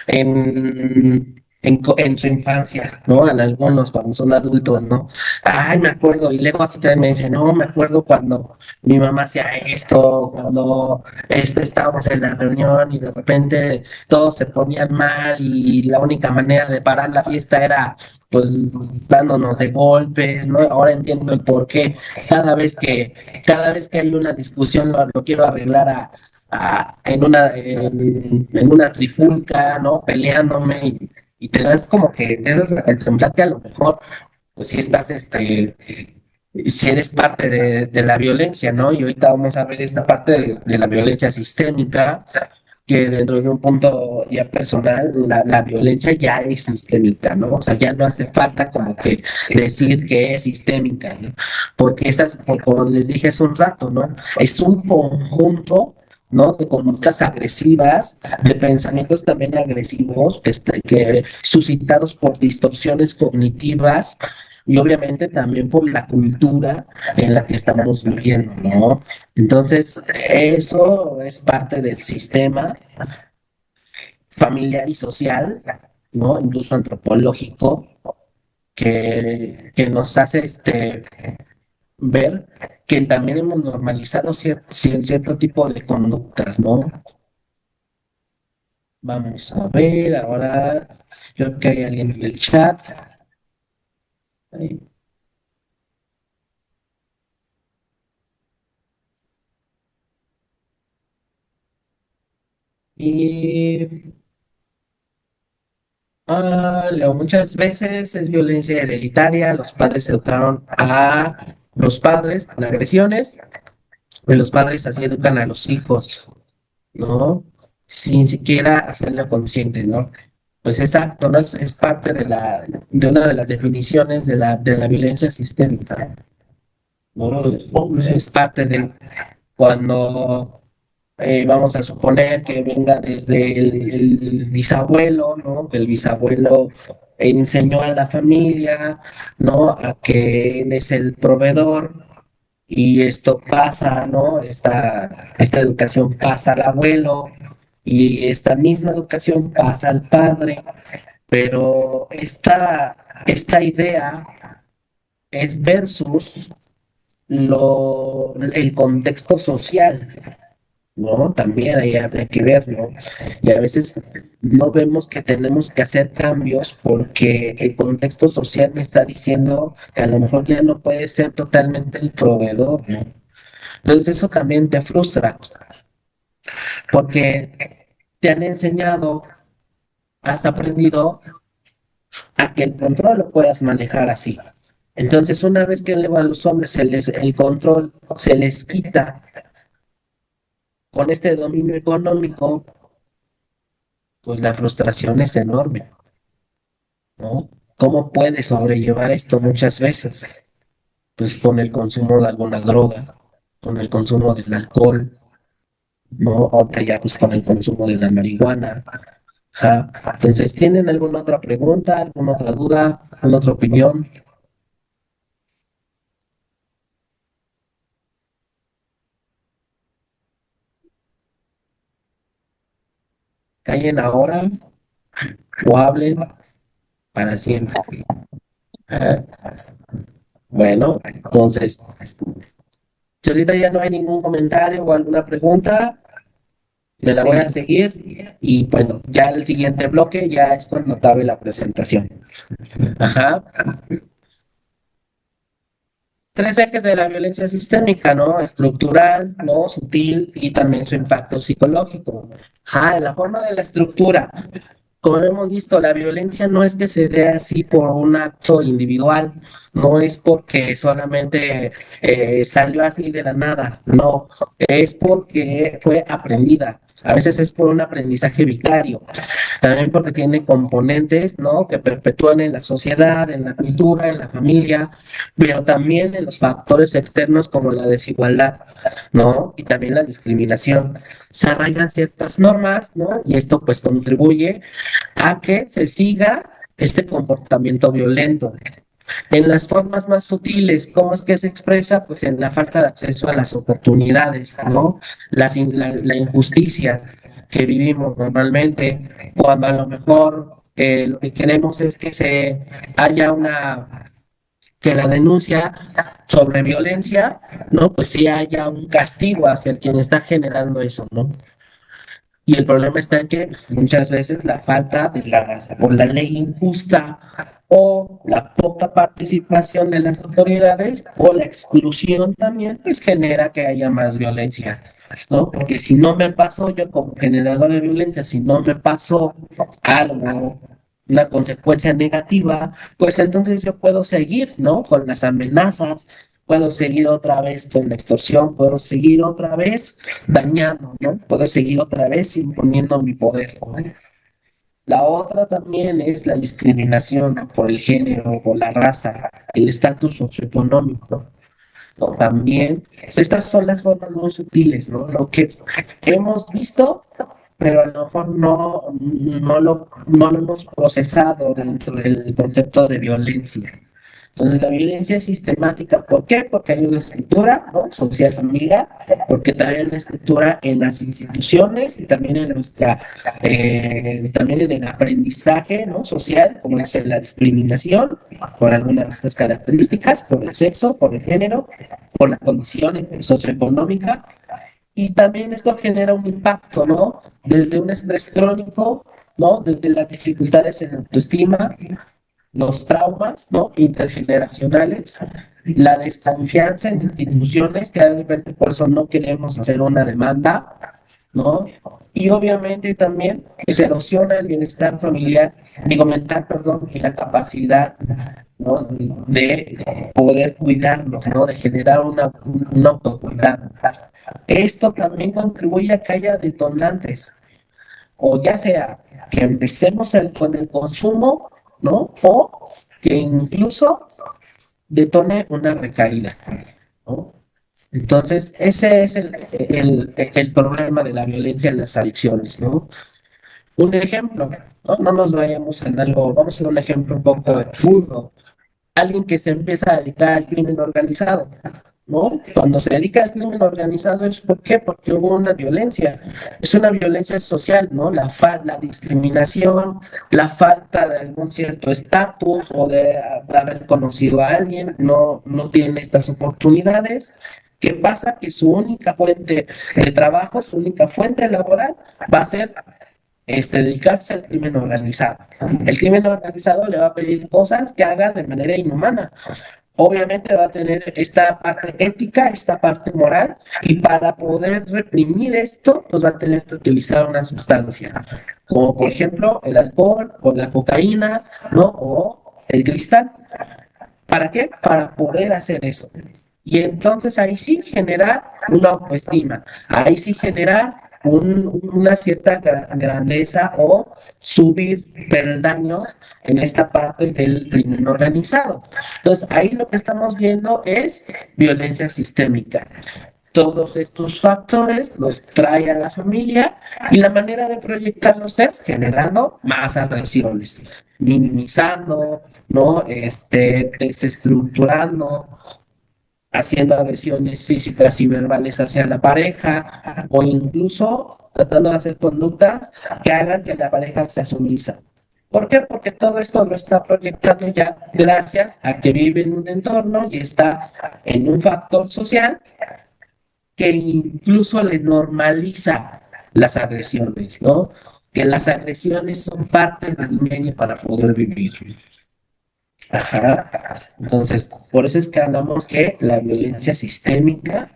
en su infancia, ¿no? En algunos cuando son adultos, ¿no? Ay, me acuerdo, y luego así también me dicen, no, me acuerdo cuando mi mamá hacía esto, cuando estábamos en la reunión y de repente todos se ponían mal y la única manera de parar la fiesta era pues dándonos de golpes, ¿no? Ahora entiendo el por qué. Cada vez que hay una discusión lo quiero arreglar en una trifulca, ¿no? Peleándome y te das como que, te das a temblarte a lo mejor, pues si estás, si eres parte de la violencia, ¿no? Y ahorita vamos a ver esta parte de la violencia sistémica, que dentro de un punto ya personal, la violencia ya es sistémica, ¿no? O sea, ya no hace falta como que decir que es sistémica, ¿no? Porque como les dije hace un rato, ¿no? Es un conjunto, ¿no? De conductas agresivas, de pensamientos también agresivos, que suscitados por distorsiones cognitivas y obviamente también por la cultura en la que estamos viviendo, ¿no? Entonces, eso es parte del sistema familiar y social, ¿no? Incluso antropológico, que nos hace ver que también hemos normalizado cierto tipo de conductas, ¿no? Vamos a ver, ahora creo que hay alguien en el chat. Ahí. Y Leo, muchas veces es violencia hereditaria, los padres educaron a los padres con agresiones, y los padres así educan a los hijos, ¿no? Sin siquiera hacerlo consciente, ¿no? Pues exacto, ¿no? Es parte de una de las definiciones de la violencia sistémica, ¿no? Es parte de cuando vamos a suponer que venga desde el bisabuelo, ¿no? Que el bisabuelo enseñó a la familia, ¿no? A que él es el proveedor y esto pasa, ¿no? Esta educación pasa al abuelo y esta misma educación pasa al padre, pero esta idea es versus el contexto social, ¿no? También ahí habría que verlo. Y a veces no vemos que tenemos que hacer cambios porque el contexto social me está diciendo que a lo mejor ya no puedes ser totalmente el proveedor, ¿no? Entonces eso también te frustra porque te han enseñado, has aprendido a que el control lo puedas manejar así. Entonces una vez que a los hombres el control se les quita con este dominio económico, pues la frustración es enorme, ¿no? ¿Cómo puedes sobrellevar esto muchas veces? Pues con el consumo de alguna droga, con el consumo del alcohol, ¿no? Otra ya pues con el consumo de la marihuana. Ajá. Entonces, ¿tienen alguna otra pregunta, alguna otra duda, alguna otra opinión? callen ahora o hablen para siempre. Ah, bueno, entonces, si ahorita ya no hay ningún comentario o alguna pregunta, me la voy a seguir y bueno, ya el siguiente bloque ya es cuando acabe la presentación. Ajá. Tres ejes de la violencia sistémica, ¿no? Estructural, ¿no? Sutil y también su impacto psicológico. Ajá, la forma de la estructura. Como hemos visto, la violencia no es que se dé así por un acto individual, no es porque solamente salió así de la nada, no, es porque fue aprendida. A veces es por un aprendizaje vicario, también porque tiene componentes, ¿no? Que perpetúan en la sociedad, en la cultura, en la familia, pero también en los factores externos como la desigualdad, ¿no? Y también la discriminación. Se arraigan ciertas normas, ¿no? Y esto pues contribuye a que se siga este comportamiento violento. En las formas más sutiles, ¿cómo es que se expresa? Pues en la falta de acceso a las oportunidades, ¿no? La injusticia que vivimos normalmente, cuando a lo mejor lo que queremos es que se haya que la denuncia sobre violencia, ¿no? Pues sí haya un castigo hacia el quien está generando eso, ¿no? Y el problema está en que muchas veces la falta de o la ley injusta o la poca participación de las autoridades o la exclusión también pues genera que haya más violencia, ¿no? Porque si no me paso yo como generador de violencia, si no me paso algo, una consecuencia negativa, pues entonces yo puedo seguir, ¿no? Con las amenazas, puedo seguir otra vez con la extorsión, puedo seguir otra vez dañando, ¿no? Puedo seguir otra vez imponiendo mi poder, ¿no? La otra también es la discriminación por el género, por la raza, el estatus socioeconómico, ¿no? También, estas son las formas muy sutiles, ¿no? Lo que hemos visto, pero a lo mejor no lo hemos procesado dentro del concepto de violencia. Entonces, la violencia es sistemática. ¿Por qué? Porque hay una estructura, ¿no? Social familiar, porque también hay una estructura en las instituciones y también en también en el aprendizaje, ¿no? Social, como es la discriminación, por algunas de estas características, por el sexo, por el género, por la condición socioeconómica. Y también esto genera un impacto, ¿no? Desde un estrés crónico, ¿no? Desde las dificultades en autoestima, los traumas, ¿no? Intergeneracionales, la desconfianza en instituciones, que de repente por eso no queremos hacer una demanda, ¿no? Y obviamente también que se erosiona el bienestar familiar, digo mental, perdón, y la capacidad, ¿no? De poder cuidarnos, ¿no? De generar un autocuidado. Esto también contribuye a que haya detonantes, o ya sea que empecemos con el consumo, ¿no? O que incluso detone una recaída, ¿no? Entonces, ese es el problema de la violencia en las adicciones, ¿no? Un ejemplo, ¿no? No nos vayamos en algo, vamos a hacer un ejemplo un poco burdo. Alguien que se empieza a dedicar al crimen organizado, ¿no? Cuando se dedica al crimen organizado es ¿por qué? Porque hubo una violencia, es una violencia social, ¿no? La discriminación, la falta de algún cierto estatus o de haber conocido a alguien, no tiene estas oportunidades. ¿Qué pasa? Que su única fuente de trabajo, su única fuente laboral va a ser dedicarse al crimen organizado. El crimen organizado le va a pedir cosas que haga de manera inhumana. Obviamente va a tener esta parte ética, esta parte moral, y para poder reprimir esto, pues va a tener que utilizar una sustancia, como por ejemplo el alcohol o la cocaína, ¿no? O el cristal. ¿Para qué? Para poder hacer eso. Y entonces ahí sí generar una autoestima, ahí sí generar una cierta grandeza o subir peldaños en esta parte del crimen organizado. Entonces ahí lo que estamos viendo es violencia sistémica. Todos estos factores los trae a la familia y la manera de proyectarlos es generando más agresiones, minimizando, ¿no? Desestructurando, haciendo agresiones físicas y verbales hacia la pareja o incluso tratando de hacer conductas que hagan que la pareja sea sumisa. ¿Por qué? Porque todo esto lo está proyectando ya gracias a que vive en un entorno y está en un factor social que incluso le normaliza las agresiones, ¿no? Que las agresiones son parte del medio para poder vivir. Ajá. Entonces, por eso es que hablamos que la violencia sistémica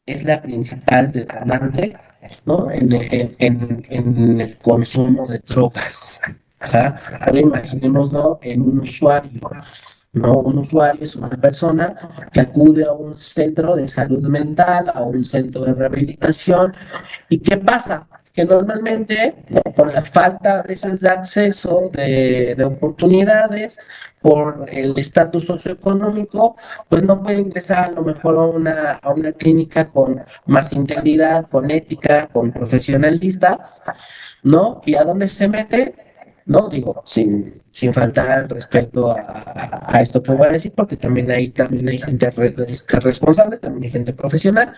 es la principal detonante, ¿no? En el consumo de drogas. Ajá. Ahora imaginémoslo en un usuario, ¿no? Un usuario es una persona que acude a un centro de salud mental, a un centro de rehabilitación. ¿Y qué pasa? Que normalmente, ¿no? Por la falta a veces de acceso, de oportunidades, por el estatus socioeconómico, pues no puede ingresar a lo mejor a una clínica con más integridad, con ética, con profesionalistas, ¿no? ¿Y a dónde se mete? No, digo, sin faltar al respeto a esto que voy a decir, porque también hay gente responsable, también hay gente profesional,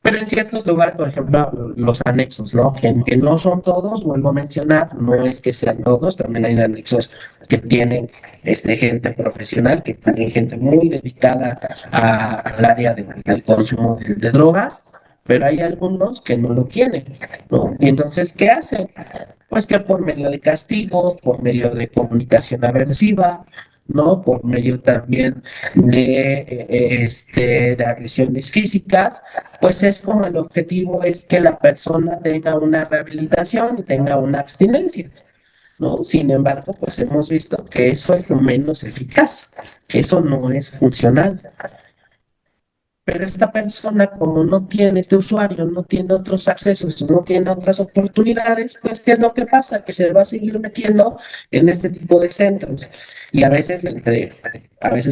pero en ciertos lugares, por ejemplo, los anexos, ¿no? Que no son todos, vuelvo a mencionar, no es que sean todos, también hay anexos que tienen gente profesional, que tienen gente muy dedicada al área del consumo de drogas, pero hay algunos que no lo tienen, ¿no? Y entonces, ¿qué hacen? Pues que por medio de castigos, por medio de comunicación aversiva, ¿no? Por medio también de agresiones físicas, pues es como el objetivo es que la persona tenga una rehabilitación y tenga una abstinencia, ¿no? Sin embargo, pues hemos visto que eso es lo menos eficaz, que eso no es funcional. Pero esta persona, como no tiene, este usuario no tiene otros accesos, no tiene otras oportunidades, pues ¿qué es lo que pasa? Que se va a seguir metiendo en este tipo de centros. Y a veces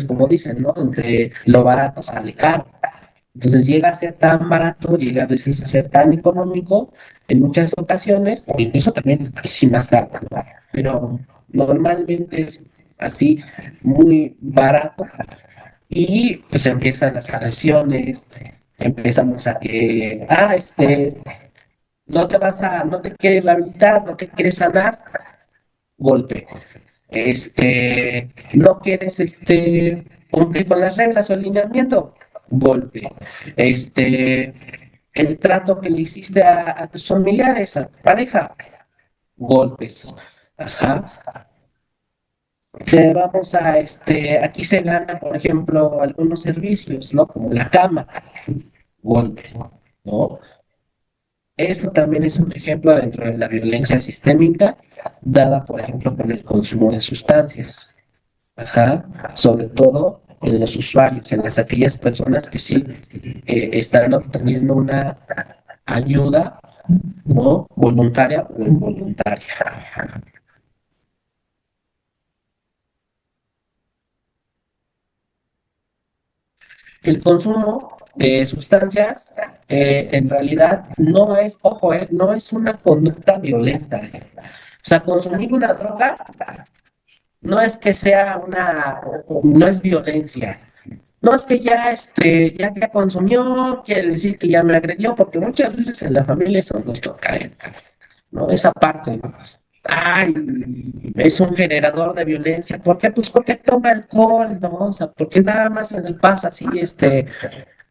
como dicen, ¿no? Entre lo barato sale caro. Entonces llega a ser tan barato, llega a veces a ser tan económico en muchas ocasiones, o incluso también sí más caro, ¿no? Pero normalmente es así, muy barato y pues empiezan las agresiones, empezamos a que, no te quieres rehabilitar, no te quieres sanar, golpe. No quieres, cumplir con las reglas o alineamiento, golpe. El trato que le hiciste a tus familiares, a tu pareja, golpes. Ajá. Vamos a, aquí se gana, por ejemplo, algunos servicios, ¿no? Como la cama, golpe, ¿no? Eso también es un ejemplo dentro de la violencia sistémica dada, por ejemplo, por el consumo de sustancias. Ajá, sobre todo en los usuarios, en aquellas personas que sí están obteniendo una ayuda, ¿no? Voluntaria o involuntaria. El consumo de sustancias en realidad no es, ojo, no es una conducta violenta. O sea, consumir una droga no es que sea no es violencia. No es que ya consumió, quiere decir que ya me agredió, porque muchas veces en la familia eso nos toca, ¿no? Esa parte, ¿no? Ay, es un generador de violencia. ¿Por qué? Pues porque toma alcohol, ¿no? O sea, porque nada más se le pasa así,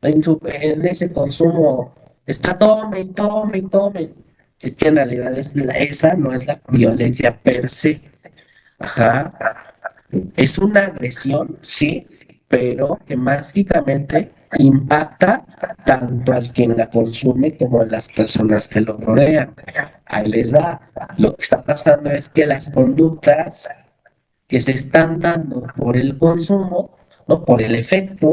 en ese consumo, está tome y tome y tome. Es que en realidad esa no es la violencia per se. Ajá. Es una agresión, sí, pero que mágicamente impacta tanto al quien la consume como a las personas que lo rodean. Ahí les va. Lo que está pasando es que las conductas que se están dando por el consumo, no por el efecto,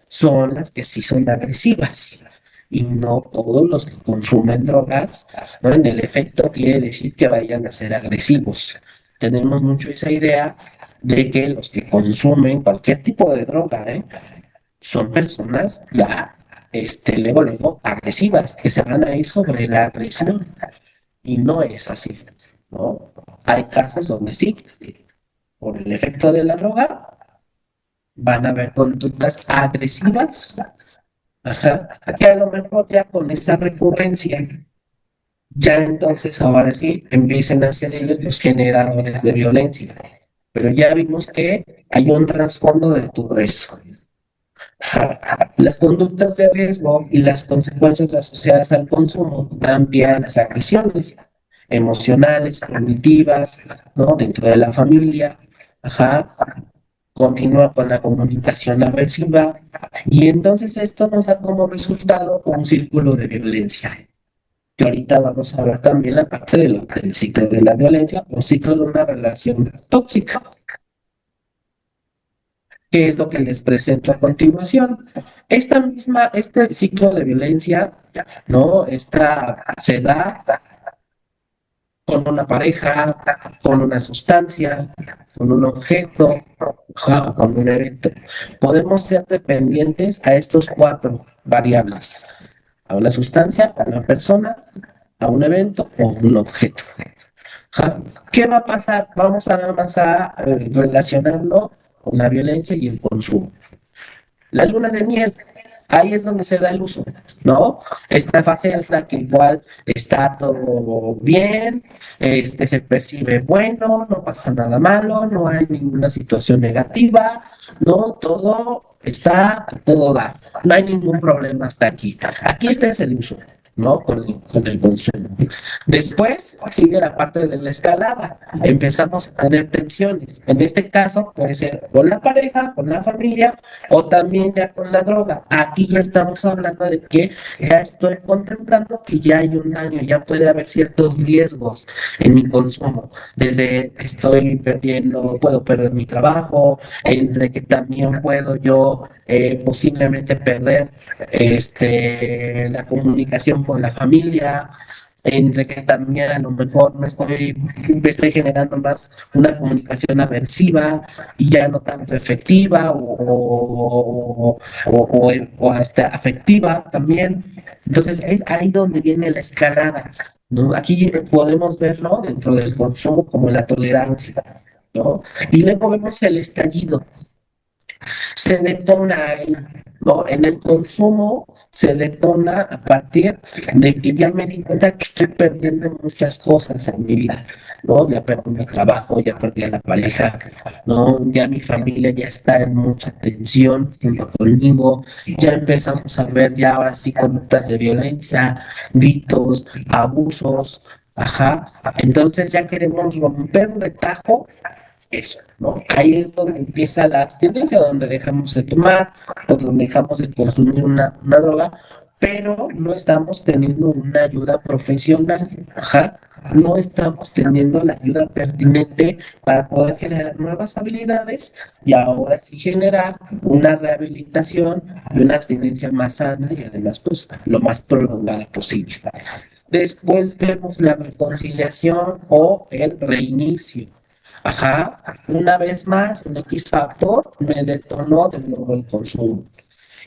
son las que sí son agresivas. Y no todos los que consumen drogas, ¿no? En el efecto quiere decir que vayan a ser agresivos. Tenemos mucho esa idea de que los que consumen cualquier tipo de droga, son personas ya, luego agresivas, que se van a ir sobre la agresión. Y no es así, ¿no? Hay casos donde sí, por el efecto de la droga, van a haber conductas agresivas, ajá, que a lo mejor ya con esa recurrencia ya entonces ahora sí empiecen a ser ellos los generadores de violencia. Pero ya vimos que hay un trasfondo de todo eso. Las conductas de riesgo y las consecuencias asociadas al consumo dan pie a las agresiones emocionales, cognitivas, ¿no? Dentro de la familia. Ajá. Continúa con la comunicación aversiva y entonces esto nos da como resultado un círculo de violencia. Que ahorita vamos a hablar también la parte del ciclo de la violencia o ciclo de una relación tóxica, que es lo que les presento a continuación. Este ciclo de violencia, ¿no? Se da con una pareja, con una sustancia, con un objeto, o con un evento. Podemos ser dependientes a estos cuatro variables: a una sustancia, a una persona, a un evento o un objeto. ¿Qué va a pasar? Vamos a nada más a relacionarlo con la violencia y el consumo. La luna de miel, ahí es donde se da el uso, ¿no? Esta fase es la que igual está todo bien, se percibe bueno, no pasa nada malo, no hay ninguna situación negativa, ¿no? Todo da, no hay ningún problema hasta aquí. Aquí este es el uso, ¿no? Con el consumo. Después sigue la parte de la escalada. Empezamos a tener tensiones. En este caso puede ser con la pareja, con la familia o también ya con la droga. Aquí ya estamos hablando de que ya estoy contemplando que ya hay un daño, ya puede haber ciertos riesgos en mi consumo. Desde puedo perder mi trabajo, entre que también puedo yo posiblemente perder la comunicación con la familia, entre que también a lo mejor me estoy generando más una comunicación aversiva y ya no tanto efectiva o hasta afectiva también. Entonces es ahí donde viene la escalada, ¿no? Aquí podemos verlo dentro del consumo como la tolerancia, ¿no? Y luego vemos el estallido. Se detona ahí, ¿no? En el consumo se detona a partir de que ya me di cuenta que estoy perdiendo muchas cosas en mi vida, ¿no? Ya perdí mi trabajo, ya perdí a la pareja, ¿no? Ya mi familia ya está en mucha tensión junto conmigo, ya empezamos a ver ya ahora sí conductas de violencia, gritos, abusos, ajá. Entonces ya queremos romper un retajo eso, ¿no? Ahí es donde empieza la abstinencia, donde dejamos de tomar o donde dejamos de consumir una droga, pero no estamos teniendo una ayuda profesional, ajá. No estamos teniendo la ayuda pertinente para poder generar nuevas habilidades y ahora sí generar una rehabilitación y una abstinencia más sana y además pues lo más prolongada posible. Después vemos la reconciliación o el reinicio. Ajá, una vez más, un X factor me detonó de nuevo el consumo.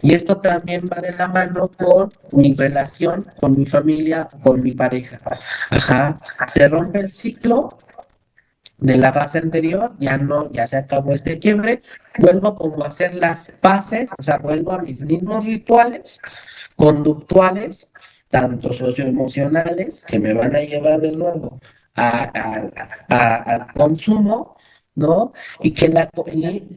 Y esto también va de la mano con mi relación, con mi familia, con mi pareja. Ajá, se rompe el ciclo de la fase anterior, ya no, ya se acabó este quiebre, vuelvo como a hacer las paces, o sea, vuelvo a mis mismos rituales conductuales, tanto socioemocionales, que me van a llevar de nuevo al consumo, ¿no? Y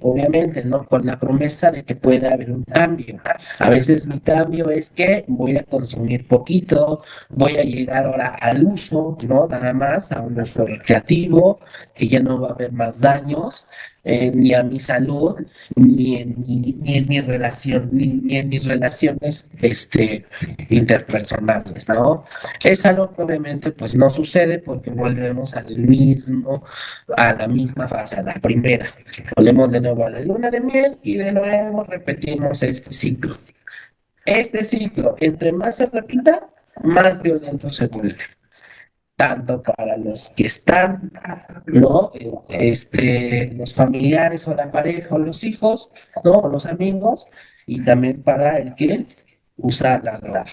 obviamente, ¿no? Con la promesa de que puede haber un cambio. A veces mi cambio es que voy a consumir poquito, voy a llegar ahora al uso, ¿no? Nada más, a un uso recreativo, que ya no va a haber más daños, ni a mi salud, ni en mi relación, ni en mis relaciones, interpersonales, ¿no? Es algo que obviamente pues no sucede porque volvemos a la misma fase, a la primera. Volvemos de nuevo a la luna de miel y de nuevo repetimos este ciclo. Este ciclo, entre más se repita, más violento se vuelve. Tanto para los que están, ¿no? Los familiares o la pareja o los hijos, ¿no? O los amigos, y también para el que usa la droga.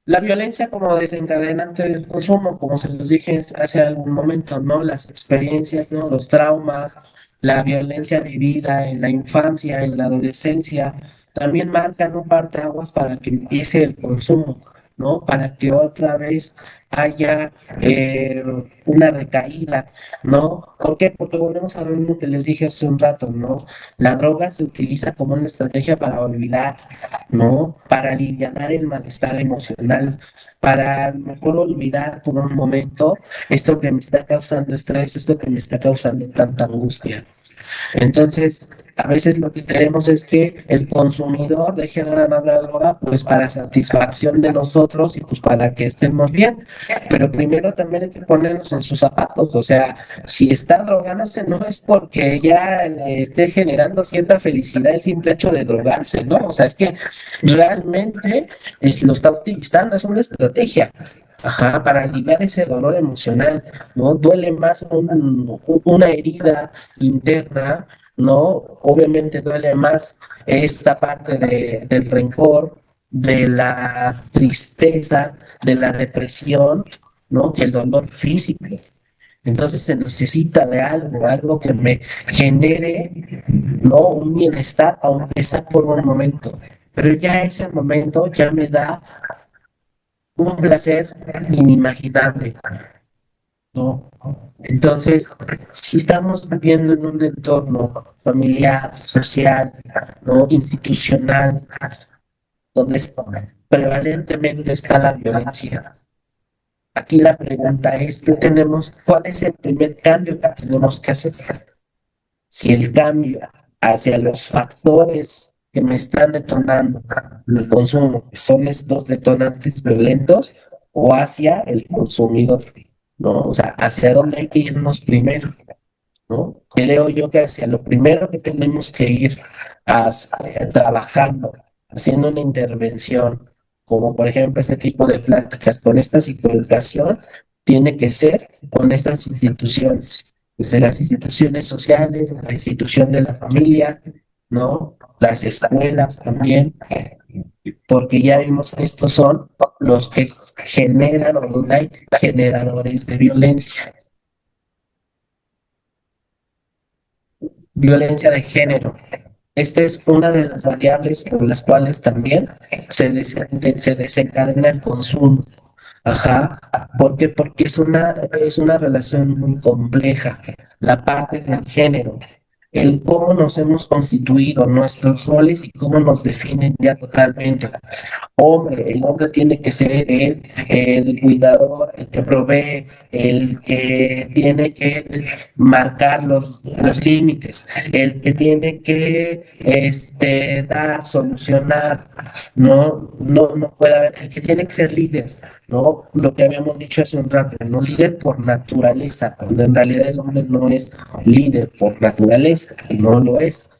La violencia como desencadenante del consumo, como se los dije hace algún momento, ¿no? Las experiencias, ¿no? Los traumas, la violencia vivida en la infancia, en la adolescencia, también marcan un parteaguas para que empiece el consumo, ¿no? Para que otra vez haya una recaída, ¿no? ¿Por qué? Porque volvemos a lo mismo que les dije hace un rato, ¿no? La droga se utiliza como una estrategia para olvidar, ¿no? Para aliviar el malestar emocional, para mejor olvidar por un momento esto que me está causando estrés, esto que me está causando tanta angustia. Entonces, a veces lo que queremos es que el consumidor deje de la droga, pues para satisfacción de nosotros y pues para que estemos bien. Pero primero también hay que ponernos en sus zapatos. O sea, si está drogándose, no es porque ya le esté generando cierta felicidad el simple hecho de drogarse, ¿no? O sea, es que realmente lo está utilizando, es una estrategia. Ajá, para aliviar ese dolor emocional, ¿no? Duele más una herida interna, ¿no? Obviamente duele más esta parte del rencor, de la tristeza, de la depresión, ¿no? Que el dolor físico. Entonces se necesita de algo, algo que me genere, ¿no? Un bienestar, aunque sea por un momento. Pero ya ese momento ya me da un placer inimaginable, ¿no? Entonces, si estamos viviendo en un entorno familiar, social, ¿no? Institucional, donde prevalentemente está la violencia, aquí la pregunta es, ¿cuál es el primer cambio que tenemos que hacer? Si el cambio hacia los factores que me están detonando mi consumo, que son estos detonantes violentos, o hacia el consumidor, ¿no? O sea, hacia dónde hay que irnos primero, ¿no? Creo yo que hacia lo primero que tenemos que ir trabajando, haciendo una intervención, como por ejemplo este tipo de pláticas con esta psicoeducación, tiene que ser con estas instituciones, desde las instituciones sociales, la institución de la familia, ¿no? Las escuelas también, porque ya vimos que estos son los que generan o donde hay generadores de violencia. Violencia de género. Esta es una de las variables por las cuales también se desencadena el consumo. Ajá. ¿Por qué? Porque es una relación muy compleja. La parte del género, el cómo nos hemos constituido, nuestros roles y cómo nos definen ya totalmente. El hombre tiene que ser el cuidador, el que provee, el que tiene que marcar los límites, el que tiene que dar, solucionar, no puede haber, el que tiene que ser líder, ¿no? Lo que habíamos dicho hace un rato, no líder por naturaleza, cuando en realidad el hombre no es líder por naturaleza, no lo es,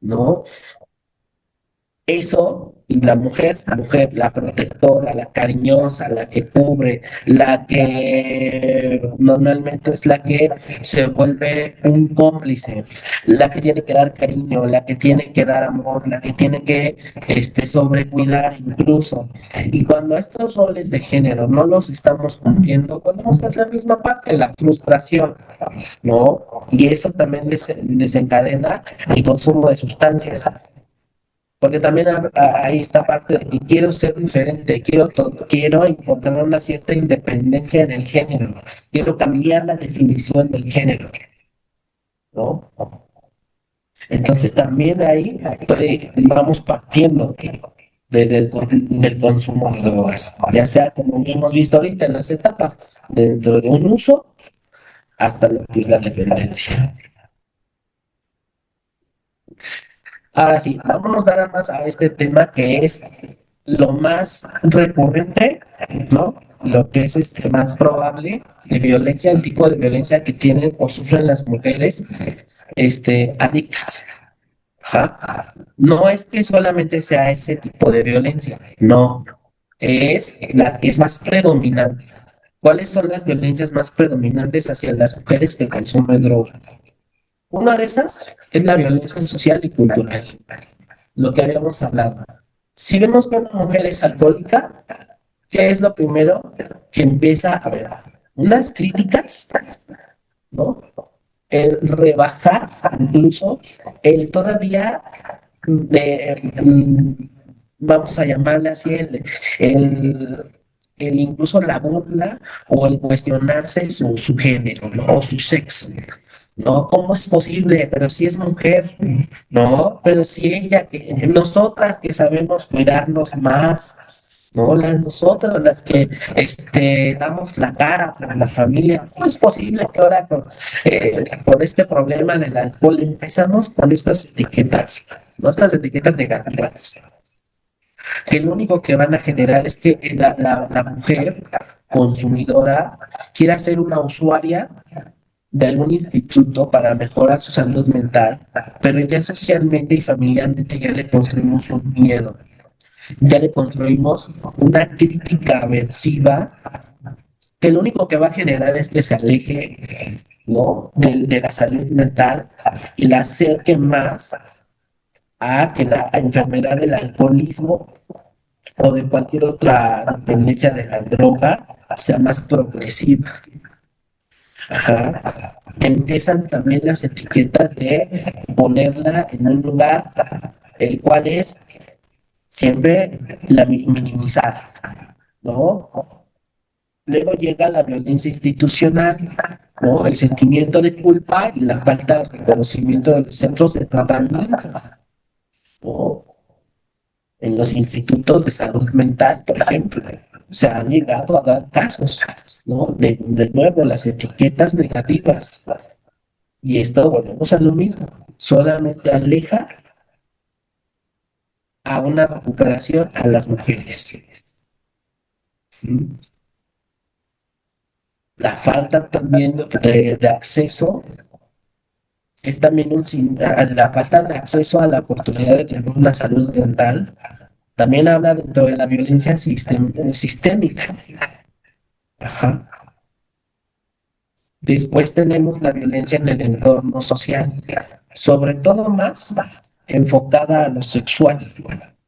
¿no? Eso, y la mujer, la protectora, la cariñosa, la que cubre, la que normalmente es la que se vuelve un cómplice, la que tiene que dar cariño, la que tiene que dar amor, la que tiene que sobrecuidar incluso. Y cuando estos roles de género no los estamos cumpliendo, podemos hacer la misma parte, la frustración, ¿no? Y eso también desencadena el consumo de sustancias. Porque también hay esta parte de que quiero ser diferente, quiero encontrar una cierta independencia en el género, quiero cambiar la definición del género, ¿no? Entonces también ahí vamos partiendo desde del consumo de drogas, ya sea como hemos visto ahorita en las etapas, dentro de un uso hasta lo que es la dependencia. Ahora sí, vámonos nada más a este tema que es lo más recurrente, ¿no? Lo que es más probable de violencia, el tipo de violencia que tienen o sufren las mujeres adictas. Ajá. No es que solamente sea ese tipo de violencia, no, es la que es más predominante. ¿Cuáles son las violencias más predominantes hacia las mujeres que consumen droga? Una de esas es la violencia social y cultural, lo que habíamos hablado. Si vemos que una mujer es alcohólica, ¿qué es lo primero que empieza a ver? Unas críticas, ¿no? El rebajar, incluso el todavía vamos a llamarle así, el, incluso la burla o el cuestionarse su género, ¿no? O su sexo. No, ¿cómo es posible? Pero si es mujer, no, pero si ella, nosotras que sabemos cuidarnos más, ¿no? Nosotras las que damos la cara por la familia, ¿cómo es posible que ahora con este problema del alcohol empezamos con estas etiquetas, ¿no? Estas etiquetas negativas, que lo único que van a generar es que la mujer consumidora quiera ser una usuaria de algún instituto para mejorar su salud mental, pero ya socialmente y familiarmente ya le construimos un miedo, ya le construimos una crítica aversiva que lo único que va a generar es que se aleje, ¿no? de la salud mental y la acerque más a que la enfermedad del alcoholismo o de cualquier otra dependencia de la droga sea más progresiva. Ajá. Empiezan también las etiquetas de ponerla en un lugar el cual es siempre la minimizar, ¿no? Luego llega la violencia institucional, ¿no? El sentimiento de culpa y la falta de reconocimiento de los centros de tratamiento, ¿no? En los institutos de salud mental, por ejemplo, se han llegado a dar casos, ¿no? De nuevo, las etiquetas negativas. Y esto, volvemos a lo mismo, solamente aleja a una recuperación a las mujeres. La falta también de acceso es también la falta de acceso a la oportunidad de tener una salud mental. También habla dentro de la violencia sistémica. Ajá. Después tenemos la violencia en el entorno social, sobre todo más enfocada a lo sexual,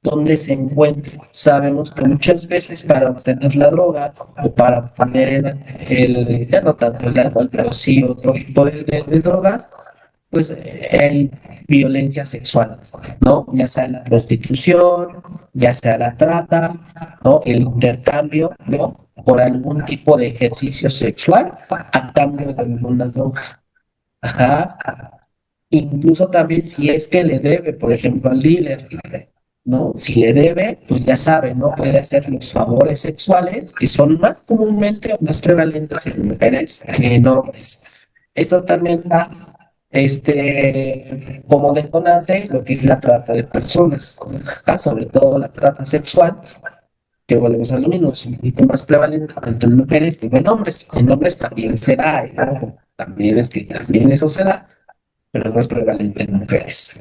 donde se encuentra. Sabemos que muchas veces para obtener la droga o para obtener ya no tanto el alcohol, pero sí otro tipo de drogas, pues hay violencia sexual, ¿no? Ya sea la prostitución, ya sea la trata, ¿no? El intercambio, ¿no? Por algún tipo de ejercicio sexual a cambio de alguna droga. Ajá. Incluso también si es que le debe, por ejemplo, al dealer, ¿no? Si le debe, pues ya sabe, ¿no? Puede hacer los favores sexuales que son más comúnmente o más prevalentes en mujeres que en hombres. Eso también da como detonante lo que es la trata de personas, sobre todo la trata sexual, que volvemos a lo mismo, es un poquito más prevalente tanto en mujeres como en hombres. En hombres también se da, ¿no? También es que también eso se da, pero es más prevalente en mujeres.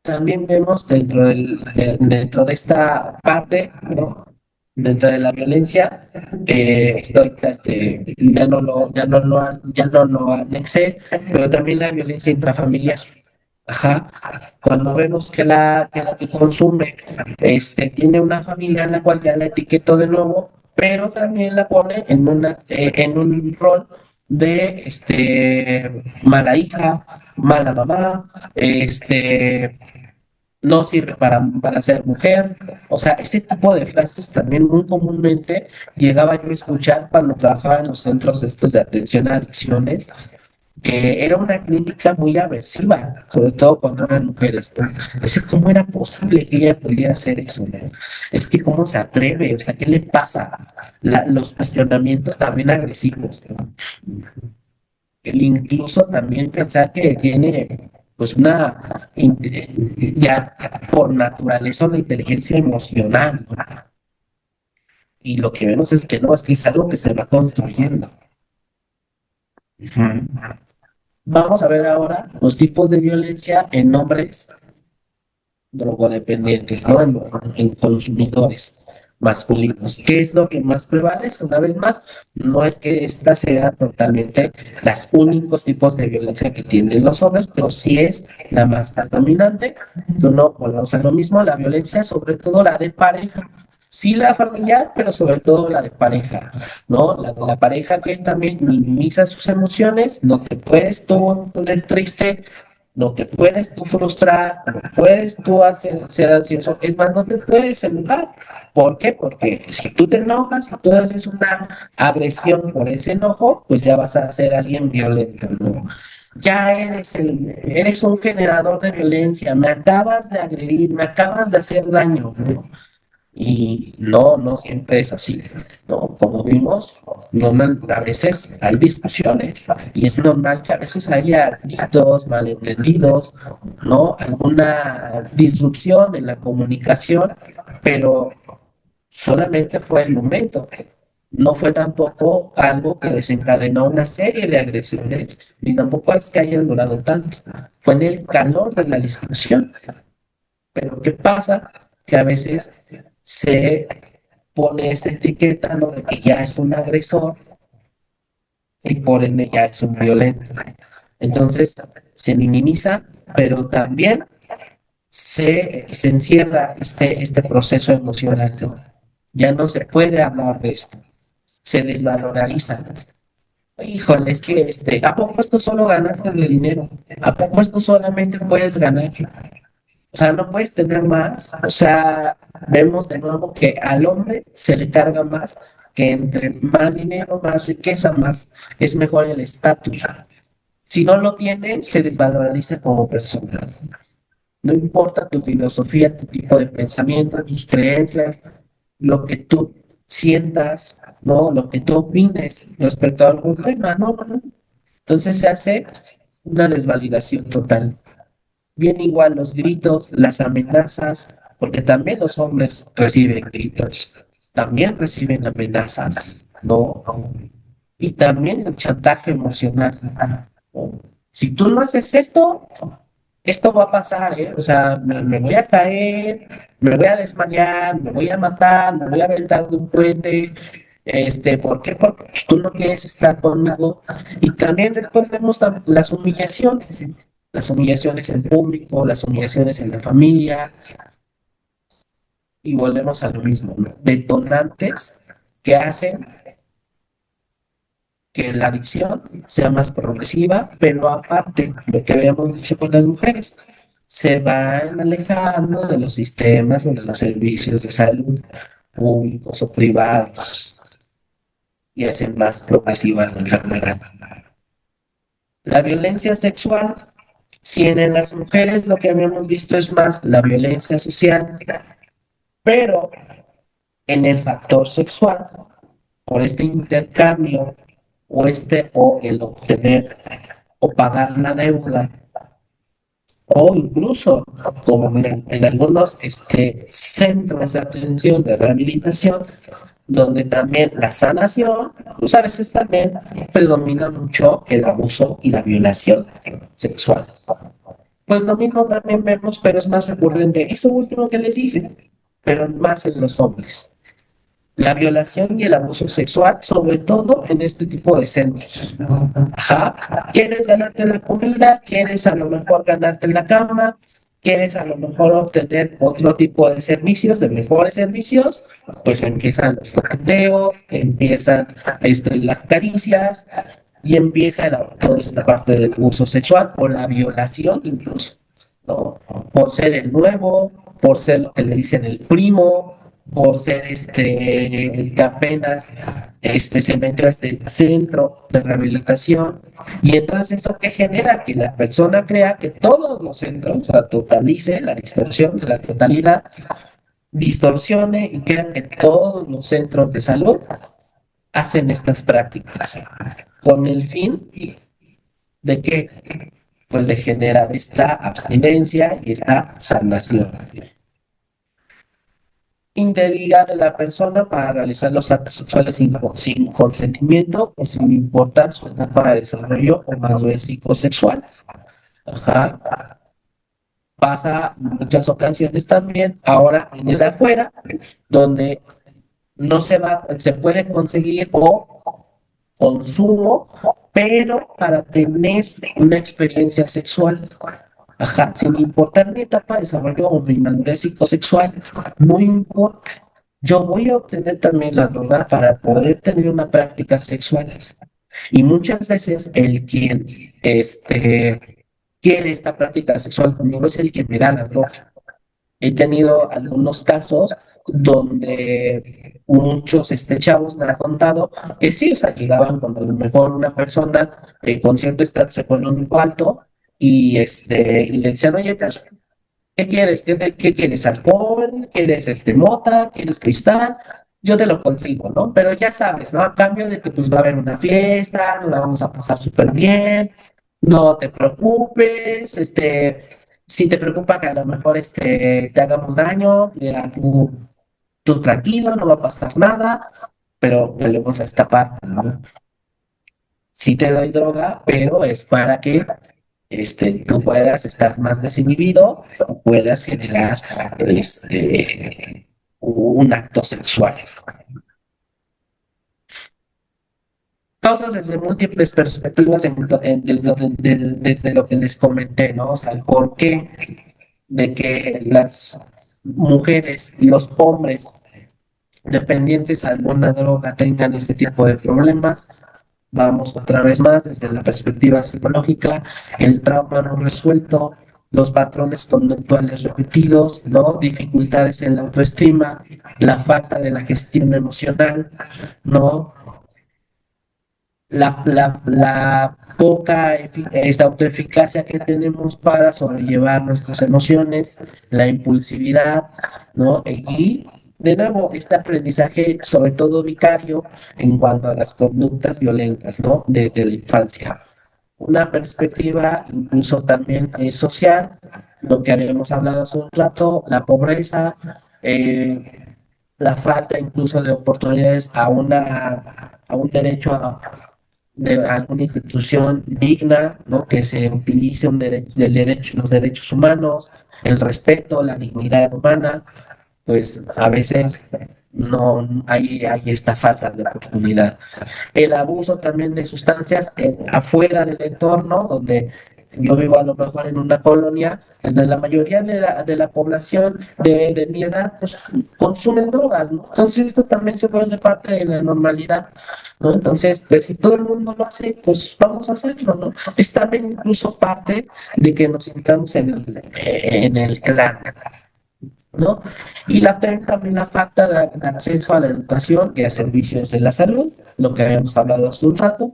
También vemos dentro de esta parte, ¿no? Dentro de la violencia, ya no lo anexé, pero también la violencia intrafamiliar. Ajá. Cuando vemos que la que consume tiene una familia en la cual ya la etiquetó de nuevo, pero también la pone en un rol de mala hija, mala mamá, no sirve para ser mujer. O sea, este tipo de frases también muy comúnmente llegaba yo a escuchar cuando trabajaba en los centros de estos de atención a adicciones, que era una crítica muy aversiva, sobre todo cuando eran mujeres, ¿no? Es que cómo era posible que ella pudiera hacer eso, ¿no? Es que cómo se atreve, o sea, ¿qué le pasa? Los cuestionamientos también agresivos, ¿no? Incluso también pensar que tiene pues ya por naturaleza una inteligencia emocional, ¿no? Y lo que vemos es que no, es que es algo que se va construyendo. Ujú. Vamos a ver ahora los tipos de violencia en hombres drogodependientes, ¿no? En consumidores masculinos. ¿Qué es lo que más prevalece? Una vez más, no es que esta sea totalmente los únicos tipos de violencia que tienen los hombres, pero sí es la más predominante. No volvemos a lo mismo, la violencia, sobre todo la de pareja. Sí, la familiar, pero sobre todo la de pareja, ¿no? La de la pareja que también minimiza sus emociones, no te puedes tú poner triste No te puedes tú frustrar, no puedes tú ser ansioso, es más, no te puedes enojar. ¿Por qué? Porque si tú te enojas, si tú haces una agresión por ese enojo, pues ya vas a ser alguien violento, ¿no? Ya eres un generador de violencia, me acabas de agredir, me acabas de hacer daño, ¿no? Y no, no siempre es así, ¿no? Como vimos, normal, a veces hay discusiones y es normal que a veces haya gritos, malentendidos, ¿no? Alguna disrupción en la comunicación, pero solamente fue el momento. No fue tampoco algo que desencadenó una serie de agresiones, ni tampoco es que hayan durado tanto. Fue en el calor de la discusión. Pero ¿qué pasa? Que a veces se pone esta etiqueta, ¿no? De que ya es un agresor y por ende ya es un violento. Entonces se minimiza, pero también se encierra este proceso emocional, ¿no? Ya no se puede hablar de esto, se desvaloriza. Híjole, es que ¿a poco esto solo ganaste de dinero? ¿A poco esto solamente puedes ganar? O sea, no puedes tener más. O sea, vemos de nuevo que al hombre se le carga más, que entre más dinero, más riqueza, más es mejor el estatus. Si no lo tiene, se desvaloriza como persona. No importa tu filosofía, tu tipo de pensamiento, tus creencias, lo que tú sientas, ¿no? Lo que tú opines respecto a algún tema, ¿no? ¿No? Entonces se hace una desvalidación total. Bien igual los gritos, las amenazas, porque también los hombres reciben gritos, también reciben amenazas, ¿no? Y también el chantaje emocional, ¿no? Si tú no haces esto va a pasar, ¿eh? O sea, me voy a caer, me voy a desmayar, me voy a matar, me voy a aventar de un puente. ¿Por qué? Porque tú no quieres estar conmigo. Y también después vemos las humillaciones en público, las humillaciones en la familia, y volvemos a lo mismo, ¿no? Detonantes que hacen que la adicción sea más progresiva, pero aparte, lo que habíamos dicho con las mujeres, se van alejando de los sistemas o de los servicios de salud públicos o privados y hacen más progresiva la enfermedad. La violencia sexual, si en las mujeres lo que habíamos visto es más la violencia social, pero en el factor sexual, por este intercambio o el obtener o pagar la deuda, o incluso como en algunos centros de atención de rehabilitación, donde también la sanación, pues a veces también predomina mucho el abuso y la violación sexual. Pues lo mismo también vemos, pero es más recurrente. Eso último que les dije, pero más en los hombres. La violación y el abuso sexual, sobre todo en este tipo de centros. Ajá. ¿Quieres ganarte la comida? ¿Quieres a lo mejor ganarte la cama? ¿Quieres a lo mejor obtener otro tipo de servicios, de mejores servicios? Pues empiezan los toqueteos, empiezan las caricias y empieza toda esta parte del abuso sexual o la violación incluso, ¿no? Por ser el nuevo, por ser lo que le dicen el primo, por ser que apenas se metió a este centro de rehabilitación. Y entonces eso que genera que la persona crea que todos los centros, o sea, totalice la distorsión de la totalidad, distorsione y crea que todos los centros de salud hacen estas prácticas con el fin de que, pues, de generar esta abstinencia y esta sanación. Integridad de la persona para realizar los actos sexuales sin consentimiento o sin importar su etapa de desarrollo o madurez psicosexual. Ajá. Pasa en muchas ocasiones también, ahora en el afuera, donde no se puede conseguir o consumo, pero para tener una experiencia sexual. Ajá, sin importar mi etapa de desarrollo o mi madurez psicosexual, no importa. Yo voy a obtener también la droga para poder tener una práctica sexual. Y muchas veces el quien quiere esta práctica sexual conmigo es el que me da la droga. He tenido algunos casos donde muchos chavos me han contado que sí, o sea, llegaban con a lo mejor una persona con cierto estatus económico alto y le decían, oye, pues, ¿qué quieres? ¿Qué quieres? ¿Alcohol? ¿Quieres mota? ¿Quieres cristal? Yo te lo consigo, ¿no? Pero ya sabes, ¿no? A cambio de que pues va a haber una fiesta, nos la vamos a pasar súper bien, no te preocupes, si te preocupa que a lo mejor te hagamos daño, mira, tú tranquilo, no va a pasar nada, pero volvemos a esta parte, ¿no? Sí te doy droga, pero es para que tú puedas estar más desinhibido, puedas generar un acto sexual. Causas desde múltiples perspectivas desde lo que les comenté, ¿no? O sea, el porqué de que las mujeres y los hombres dependientes a alguna droga tengan este tipo de problemas. Vamos otra vez más desde la perspectiva psicológica, el trauma no resuelto, los patrones conductuales repetidos, ¿no? Dificultades en la autoestima, la falta de la gestión emocional, ¿no? La poca autoeficacia que tenemos para sobrellevar nuestras emociones, la impulsividad, ¿no? Y de nuevo, este aprendizaje, sobre todo vicario, en cuanto a las conductas violentas, ¿no? Desde la infancia. Una perspectiva incluso también social, lo que habíamos hablado hace un rato, la pobreza, eh, la falta incluso de oportunidades a un derecho de alguna institución digna, ¿no? Que se utilice los derechos humanos, el respeto, la dignidad humana, pues a veces no hay esta falta de oportunidad. El abuso también de sustancias afuera del entorno, donde yo vivo a lo mejor en una colonia, donde la mayoría de la población de mi edad pues, consumen drogas, ¿no? Entonces esto también se vuelve parte de la normalidad, ¿no? Entonces, pues si todo el mundo lo hace, pues vamos a hacerlo, ¿no? Es también incluso parte de que nos sintamos en el clan, ¿no? Y también la falta de acceso a la educación y a servicios de la salud, lo que habíamos hablado hace un rato.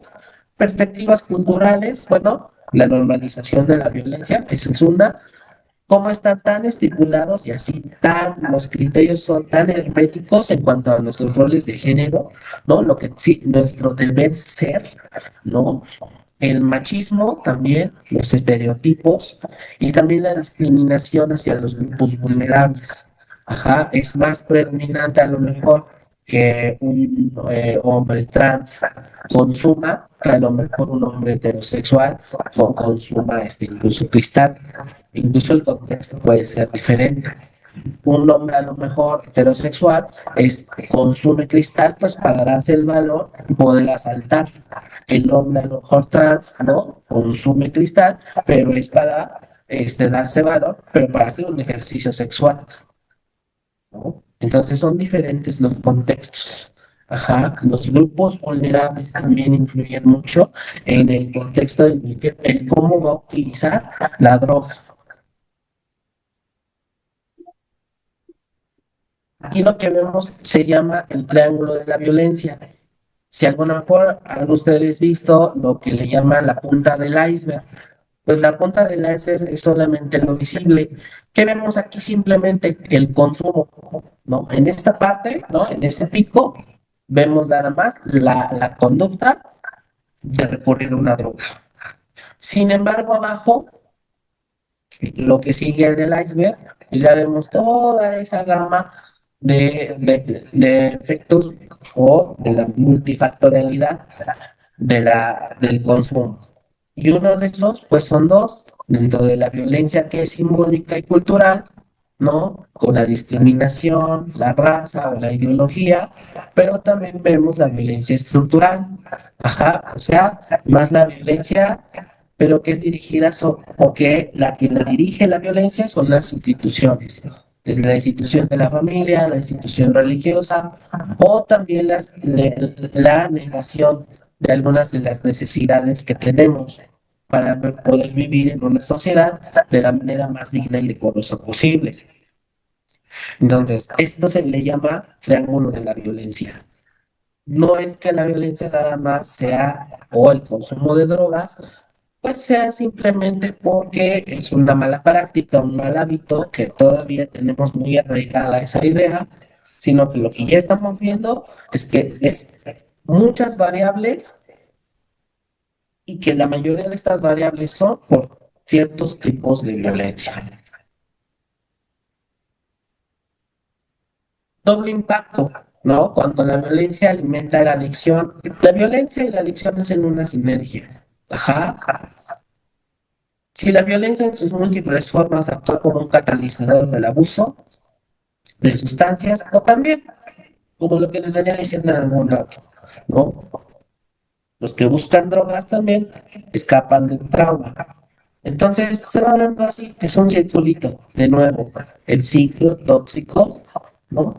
Perspectivas culturales, bueno, la normalización de la violencia, esa es una. Cómo están tan estipulados y así los criterios son tan herméticos en cuanto a nuestros roles de género, ¿no? Lo que sí, nuestro deber ser, ¿no? El machismo también, los estereotipos y también la discriminación hacia los grupos vulnerables. Ajá, es más predominante a lo mejor que un hombre trans consuma, que a lo mejor un hombre heterosexual consuma incluso cristal. Incluso el contexto puede ser diferente. Un hombre a lo mejor heterosexual consume cristal pues para darse el valor y poder asaltar. El hombre a lo mejor trans, ¿no? Consume cristal, pero es para darse valor, pero para hacer un ejercicio sexual, ¿no? Entonces son diferentes los contextos. Ajá, los grupos vulnerables también influyen mucho en el contexto en cómo va a utilizar la droga. Aquí lo que vemos se llama el triángulo de la violencia. Si alguna mejor han ustedes visto lo que le llaman la punta del iceberg, pues la punta del iceberg es solamente lo visible. ¿Qué vemos aquí? Simplemente el consumo, ¿no? En esta parte, ¿no? En este pico, vemos nada más la conducta de recurrir a una droga. Sin embargo, abajo, lo que sigue del iceberg, pues ya vemos toda esa gama de efectos o de la multifactorialidad del consumo. Y uno de esos, pues son dos, dentro de la violencia que es simbólica y cultural, ¿no? Con la discriminación, la raza o la ideología, pero también vemos la violencia estructural, ajá, o sea, más la violencia, pero que es dirigida, o que la dirige la violencia son las instituciones, desde la institución de la familia, la institución religiosa, o también la negación de algunas de las necesidades que tenemos. para poder vivir en una sociedad de la manera más digna y decorosa posible. Entonces, esto se le llama triángulo de la violencia. No es que la violencia nada más sea o el consumo de drogas, pues sea simplemente porque es una mala práctica, un mal hábito que todavía tenemos muy arraigada esa idea, sino que lo que ya estamos viendo es que es muchas variables y que la mayoría de estas variables son por ciertos tipos de violencia. Doble impacto, ¿no? Cuando la violencia alimenta la adicción, la violencia y la adicción hacen una sinergia. Ajá. Si la violencia en sus múltiples formas actúa como un catalizador del abuso de sustancias, o también, como lo que les venía diciendo en algún rato, ¿no? Los que buscan drogas también escapan del trauma. Entonces se va dando así, que es un circulito, de nuevo, el ciclo tóxico, ¿no?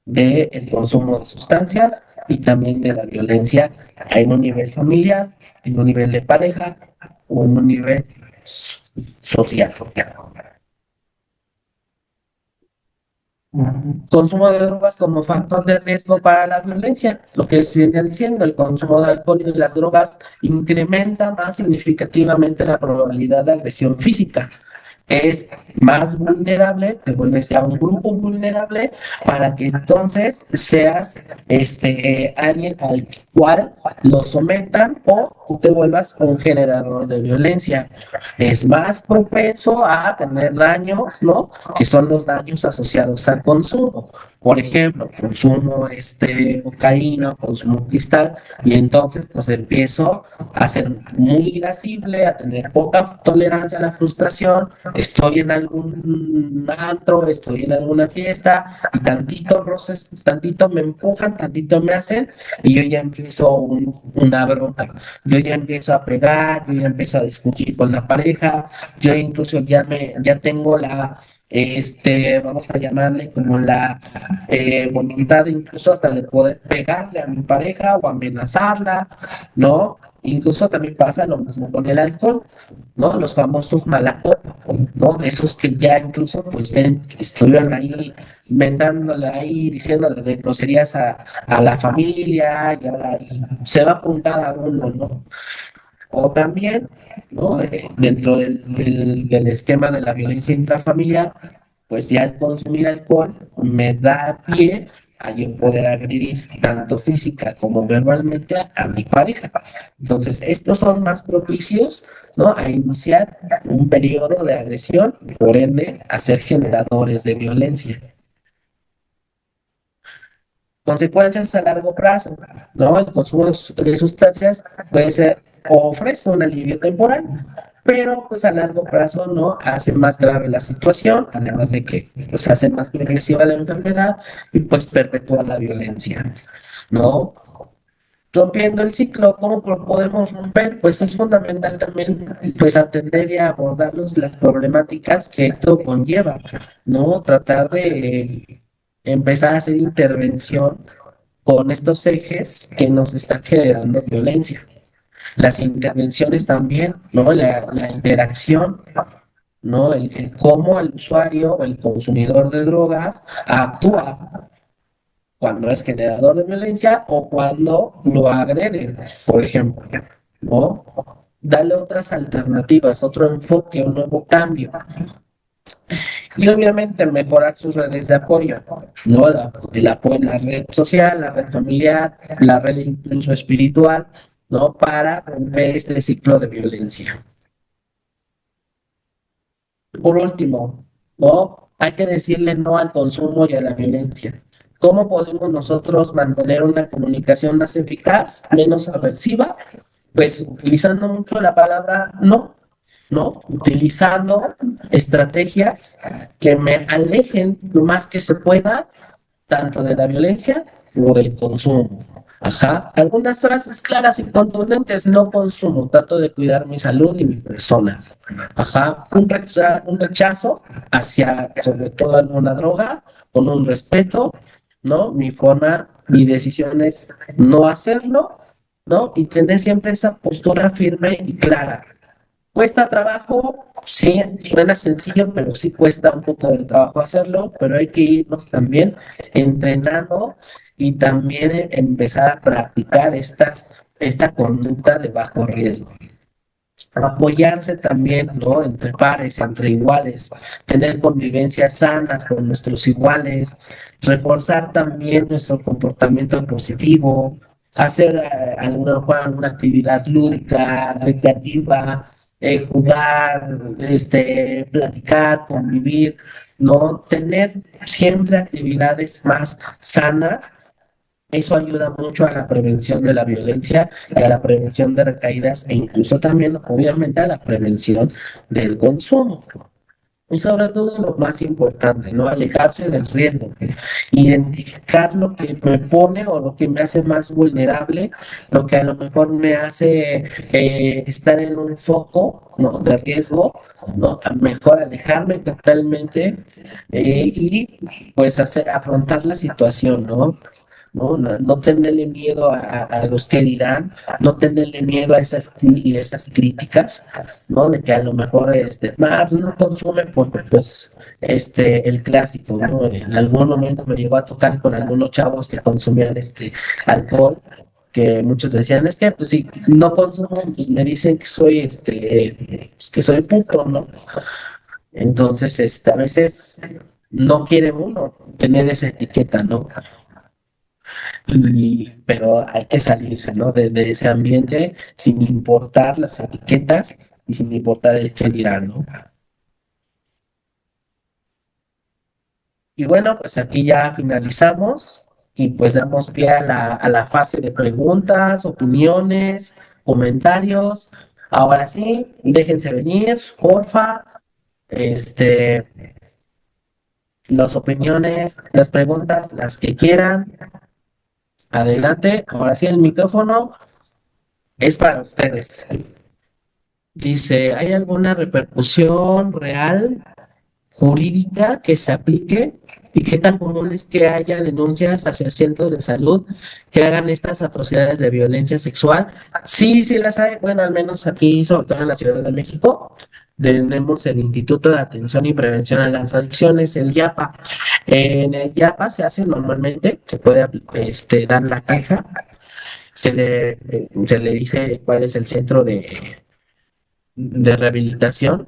Del consumo de sustancias y también de la violencia en un nivel familiar, en un nivel de pareja o en un nivel social. Consumo de drogas como factor de riesgo para la violencia. Lo que se viene diciendo, el consumo de alcohol y las drogas incrementa más significativamente la probabilidad de agresión física. Es más vulnerable, te vuelves a un grupo vulnerable para que entonces seas alguien al cual lo sometan o te vuelvas un generador de violencia. Es más propenso a tener daños, ¿no? Que son los daños asociados al consumo. Por ejemplo, consumo cocaína, consumo cristal, y entonces pues empiezo a ser muy irascible, a tener poca tolerancia a la frustración, estoy en algún antro, estoy en alguna fiesta, y tantito roces, tantito me empujan, tantito me hacen, y yo ya empiezo una bronca, yo ya empiezo a pegar, yo ya empiezo a discutir con la pareja, yo incluso ya tengo vamos a llamarle como la voluntad incluso hasta de poder pegarle a mi pareja o amenazarla, ¿no? Incluso también pasa lo mismo con el alcohol, ¿no? Los famosos malacopas, ¿no? Esos que ya incluso pues ven, estuvieron ahí inventándole ahí, diciéndole de groserías a la familia y se va a apuntar a uno, ¿no? O también, ¿no? Dentro del esquema de la violencia intrafamiliar, pues ya el consumir alcohol me da pie a yo poder agredir tanto física como verbalmente a mi pareja. Entonces, estos son más propicios, ¿no? A iniciar un periodo de agresión, por ende, a ser generadores de violencia. Consecuencias a largo plazo, ¿no? El consumo de sustancias puede ser o ofrece un alivio temporal, pero pues a largo plazo no hace más grave la situación, además de que pues hace más progresiva la enfermedad y pues perpetúa la violencia, ¿no? Rompiendo el ciclo, ¿cómo podemos romper? Pues es fundamental también pues atender y abordar las problemáticas que esto conlleva, ¿no? Tratar de empezar a hacer intervención con estos ejes que nos están generando violencia. Las intervenciones también, ¿no? La interacción, ¿no? El cómo el usuario o el consumidor de drogas actúa cuando es generador de violencia o cuando lo agreden, por ejemplo, ¿no? Darle otras alternativas, otro enfoque, un nuevo cambio. Y obviamente mejorar sus redes de apoyo, ¿no? El apoyo en la red social, la red familiar, la red incluso espiritual, ¿no? Para romper este ciclo de violencia. Por último, ¿no? Hay que decirle no al consumo y a la violencia. ¿Cómo podemos nosotros mantener una comunicación más eficaz, menos aversiva? Pues utilizando mucho la palabra no, ¿no? Utilizando estrategias que me alejen lo más que se pueda, tanto de la violencia como del consumo. Ajá. Algunas frases claras y contundentes: no consumo, trato de cuidar mi salud y mi persona. Ajá. Un rechazo hacia, sobre todo, alguna droga, con un respeto, ¿no? Mi decisión es no hacerlo, ¿no? Y tener siempre esa postura firme y clara, ¿Cuesta trabajo? Sí, suena sencillo, pero sí cuesta un poco de trabajo hacerlo, pero hay que irnos también entrenando y también empezar a practicar esta conducta de bajo riesgo. Apoyarse también, ¿no? Entre pares, entre iguales, tener convivencias sanas con nuestros iguales, reforzar también nuestro comportamiento positivo, hacer alguna actividad lúdica, recreativa, jugar, platicar, convivir, ¿no? Tener siempre actividades más sanas. Eso ayuda mucho a la prevención de la violencia y a la prevención de recaídas e incluso también, obviamente, a la prevención del consumo. Y sobre todo lo más importante, ¿no? Alejarse del riesgo, identificar lo que me pone o lo que me hace más vulnerable, lo que a lo mejor me hace estar en un foco, ¿no? De riesgo, ¿no? Mejor alejarme totalmente y pues afrontar la situación, ¿no? No tenerle miedo a los que dirán, no tenerle miedo a esas críticas, ¿no? De que a lo mejor más no consumen porque pues el clásico, ¿no? En algún momento me llegó a tocar con algunos chavos que consumían alcohol, que muchos decían, es que pues si no consumo, pues me dicen que soy pues, que soy puto, ¿no? Entonces, a veces no quiere uno tener esa etiqueta, ¿no? Pero hay que salirse, ¿no? De ese ambiente sin importar las etiquetas y sin importar el que dirán, ¿no? Y bueno, pues aquí ya finalizamos y pues damos pie a la fase de preguntas, opiniones, comentarios. Ahora sí, déjense venir, porfa. Este, las opiniones, las preguntas, las que quieran. Adelante, ahora sí el micrófono es para ustedes. Dice, ¿hay alguna repercusión real jurídica que se aplique? ¿Y qué tan común es que haya denuncias hacia centros de salud que hagan estas atrocidades de violencia sexual? Sí, sí las hay. Bueno, al menos aquí, sobre todo en la Ciudad de México, tenemos el Instituto de Atención y Prevención a las Adicciones, el IAPA. En el IAPA se hace normalmente, se puede dar la queja, se le dice cuál es el centro de rehabilitación,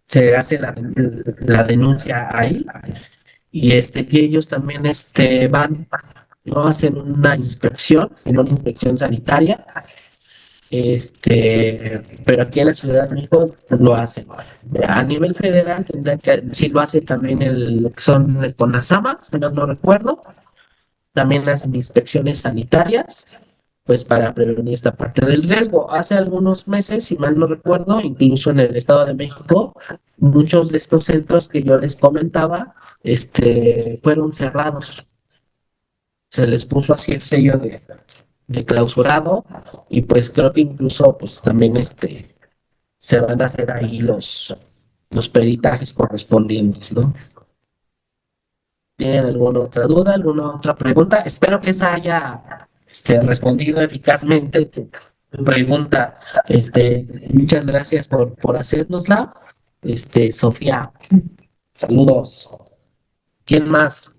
se hace la denuncia ahí y que ellos también van, no hacen una inspección sanitaria, pero aquí en la Ciudad de México lo hacen. A nivel federal tendrán que, sí lo hace también lo que son el CONASAMA, si no recuerdo, también hacen inspecciones sanitarias pues para prevenir esta parte del riesgo. Hace algunos meses, si mal no recuerdo, incluso en el Estado de México, muchos de estos centros que yo les comentaba, fueron cerrados. Se les puso así el sello de clausurado y pues creo que incluso pues también se van a hacer ahí los peritajes correspondientes, ¿no? ¿Tienen alguna otra duda, alguna otra pregunta? Espero que esa haya respondido eficazmente tu pregunta. Muchas gracias por hacérnosla. Sofía, saludos. ¿Quién más?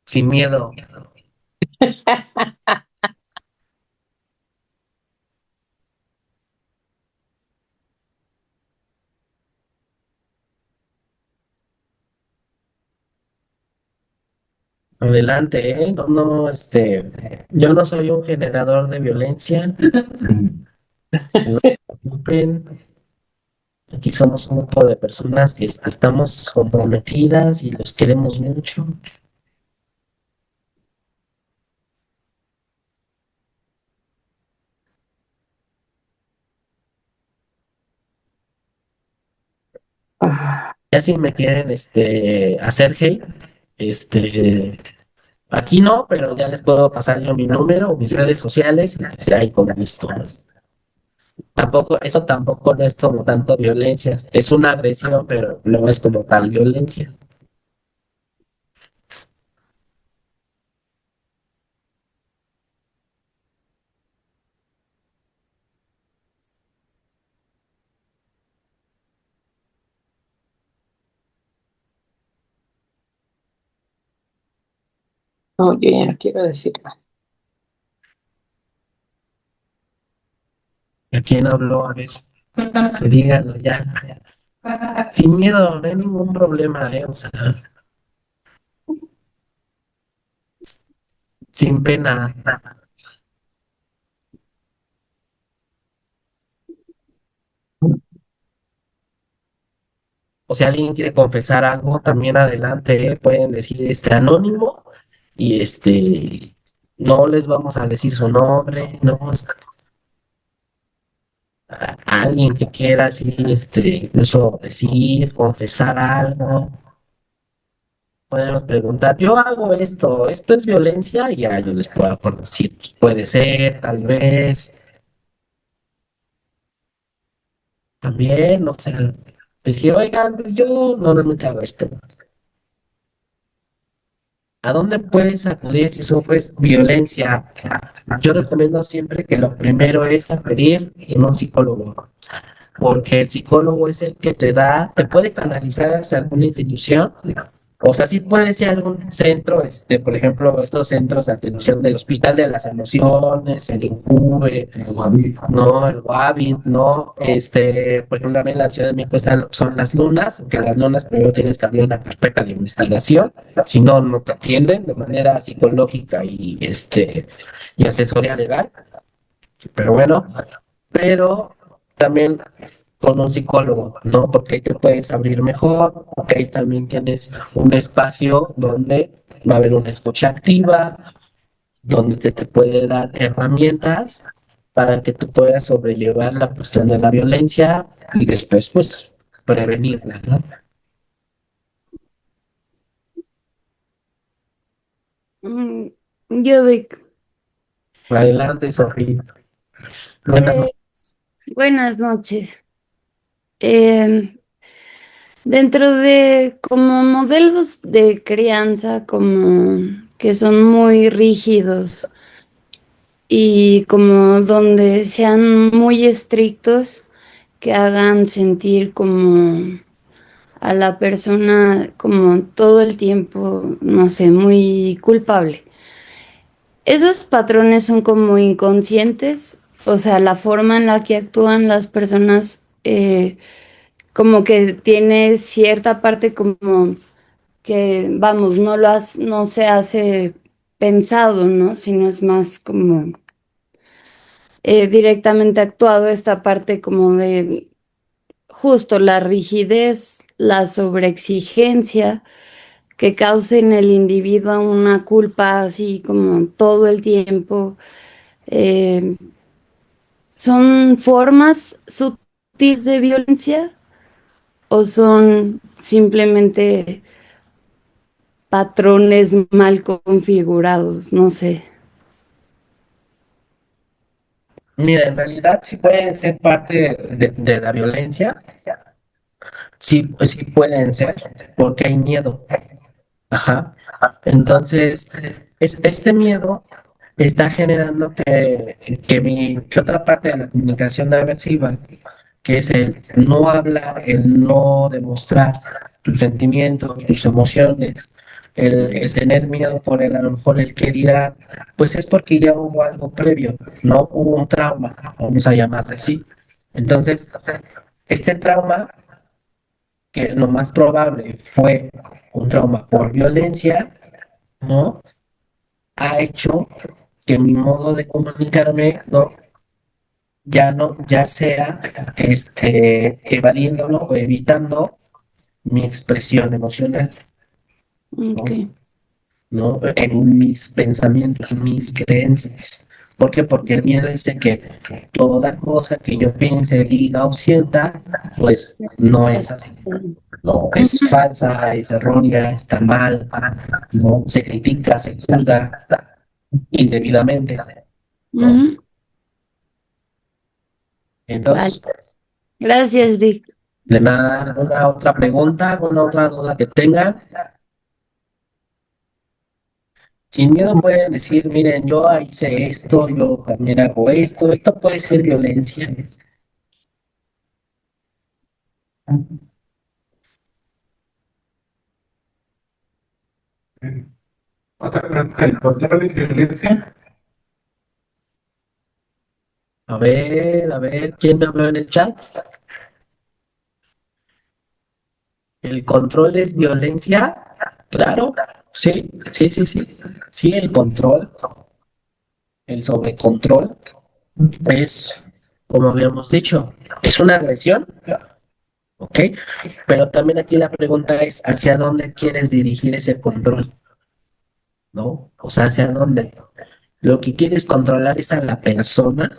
Sin miedo. Adelante, ¿eh? No, no, yo no soy un generador de violencia. No se preocupen. Aquí somos un grupo de personas que estamos comprometidas y los queremos mucho. Ya si me quieren hacer hate, este, aquí no, pero ya les puedo pasar yo mi número o mis redes sociales y pues ya ahí con gusto. Tampoco, eso tampoco no es como tanto violencia, es una agresión, pero no es como tal violencia. No, yo ya no quiero decir más. ¿A quién habló? A ver, díganlo ya. Sin miedo, no hay ningún problema, ¿eh? O sea, sin pena. O si alguien quiere confesar algo, también adelante, ¿eh? Pueden decir anónimo y no les vamos a decir su nombre, no, a alguien que quiera así, incluso decir, confesar algo, podemos preguntar, yo hago esto es violencia, y ya yo les puedo por decir, pues, puede ser, tal vez, también, o sea, decir, oigan, pues yo normalmente hago esto. ¿A dónde puedes acudir si sufres violencia? Yo recomiendo siempre que lo primero es acudir en un psicólogo, porque el psicólogo es el que te puede canalizar hacia alguna institución. O sea, sí puede ser algún centro, por ejemplo, estos centros de atención del Hospital de las Emociones, el INCUBE, no, el Guavi, no, por ejemplo, también en la Ciudad de México son las lunas, que las lunas primero tienes que abrir una carpeta de investigación, si no, no te atienden de manera psicológica y asesoría legal, pero bueno, pero también con un psicólogo, ¿no? Porque ahí te puedes abrir mejor, porque ahí también tienes un espacio donde va a haber una escucha activa, donde te puede dar herramientas para que tú puedas sobrellevar la cuestión de la violencia y después, pues, prevenirla, ¿no? Mm, Yo de... Adelante, Sofía. Buenas eh, buenas noches. Eh, Dentro de como modelos de crianza como que son muy rígidos y como donde sean muy estrictos, que hagan sentir como a la persona como todo el tiempo, no sé, muy culpable. Esos patrones son como inconscientes, o sea, la forma en la que actúan las personas, como que tiene cierta parte como que, vamos, no se hace pensado, ¿no? Sino es más como directamente actuado esta parte como de justo la rigidez, la sobreexigencia que causa en el individuo una culpa así como todo el tiempo. eh, ¿Son formas sutiles de violencia o son simplemente patrones mal configurados? No sé. Mira, en realidad sí pueden ser parte de la violencia, sí, sí pueden ser, porque hay miedo. Ajá. Entonces, este miedo está generando que otra parte de la comunicación aversiva, que es el no hablar, el no demostrar tus sentimientos, tus emociones, el tener miedo por a lo mejor el que dirá, pues es porque ya hubo algo previo, no hubo un trauma, vamos a llamarle así. Entonces, este trauma, que lo más probable fue un trauma por violencia, ¿no? Ha hecho que mi modo de comunicarme, ¿no? Ya sea evadiéndolo o evitando mi expresión emocional, Ok. ¿no? ¿No? En mis pensamientos, mis creencias. ¿Por qué? Porque el miedo es de que toda cosa que yo piense, diga o sienta, pues no es así. No, es Ujú, falsa, es errónea, está mal, ¿no? Se critica, se juzga indebidamente, ¿no? ujú. Vale. Entonces, Gracias, Vic. de nada, ¿alguna otra pregunta, alguna otra duda que tengan? Sin miedo pueden decir, miren, yo hice esto, yo también hago esto puede ser violencia. el control de violencia. A ver, ¿quién me habló en el chat? ¿El control es violencia? Claro, sí, sí, sí, sí. Sí, el control, el sobrecontrol es, como habíamos dicho, es una agresión, ¿ok? Pero también aquí la pregunta es, ¿hacia dónde quieres dirigir ese control? ¿No? O sea, ¿hacia dónde? Lo que quieres controlar es a la persona,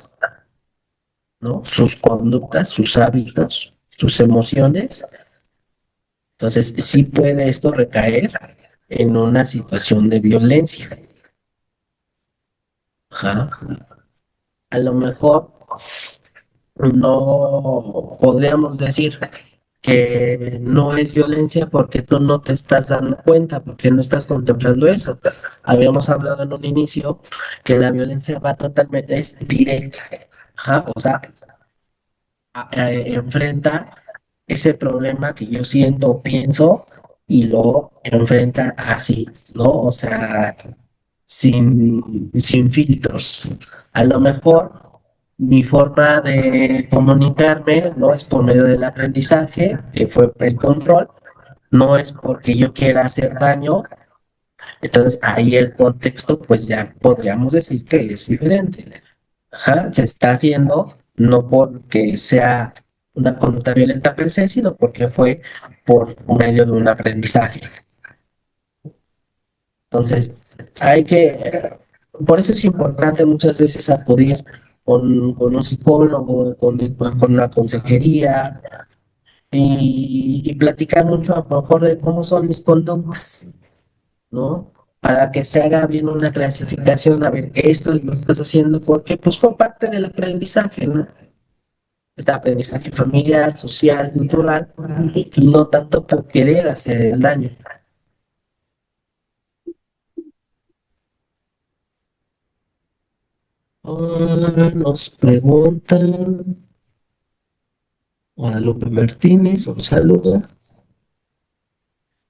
¿no? Sus conductas, sus hábitos, sus emociones. Entonces, sí puede esto recaer en una situación de violencia. Ajá. A lo mejor no podríamos decir que no es violencia porque tú no te estás dando cuenta, porque no estás contemplando eso. Habíamos hablado en un inicio que la violencia va totalmente, es directa. Ajá. O sea, enfrenta ese problema que yo siento, pienso, y lo enfrenta así, ¿no? O sea, sin filtros. A lo mejor mi forma de comunicarme no es por medio del aprendizaje, que fue el control, no es porque yo quiera hacer daño. Entonces ahí el contexto, pues ya podríamos decir que es diferente. Ajá, se está haciendo no porque sea una conducta violenta per se, sino porque fue por medio de un aprendizaje. Entonces, por eso es importante muchas veces acudir con un psicólogo, con una consejería y platicar mucho a lo mejor de cómo son mis conductas, ¿no? Para que se haga bien una clasificación, a ver, esto es lo que estás haciendo porque pues fue parte del aprendizaje, ¿no? Este aprendizaje familiar, social, cultural, y no tanto por querer hacer el daño. Nos preguntan, Guadalupe Martínez, un saludo.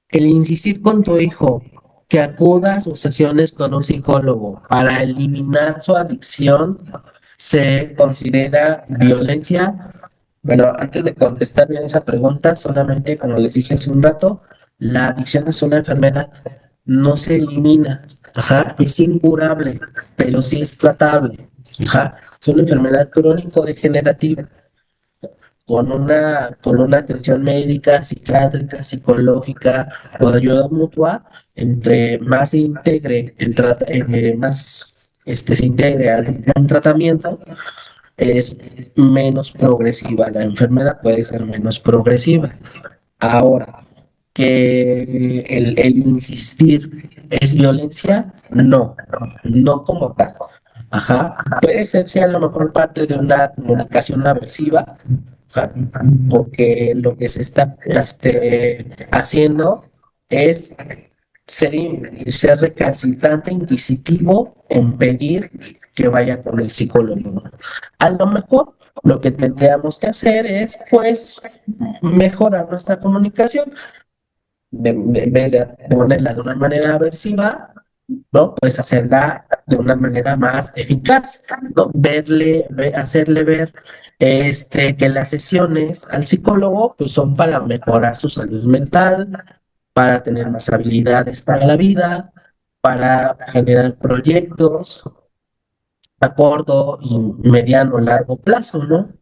El insistir con tu hijo que acuda a sus sesiones con un psicólogo para eliminar su adicción se considera violencia. Bueno, antes de contestar bien esa pregunta, solamente como les dije hace un rato, la adicción es una enfermedad, no se elimina, ajá, es incurable, pero sí es tratable, ajá, es una enfermedad crónico-degenerativa con una atención médica, psiquiátrica, psicológica o de ayuda mutua, entre más se integre se integre al un tratamiento, es menos progresiva. La enfermedad puede ser menos progresiva. Ahora, que el insistir es violencia, no, no como tal. Ajá, puede ser sí, a lo mejor parte de una comunicación aversiva, ajá, porque lo que se está haciendo es ser recalcitrante, inquisitivo en pedir que vaya con el psicólogo. A lo mejor lo que tendríamos que hacer es, pues, mejorar nuestra comunicación. En vez de ponerla de una manera aversiva, ¿no? Pues hacerla de una manera más eficaz, ¿no? Hacerle ver que las sesiones al psicólogo pues son para mejorar su salud mental, para tener más habilidades para la vida, para generar proyectos a corto y mediano, largo plazo, ¿no?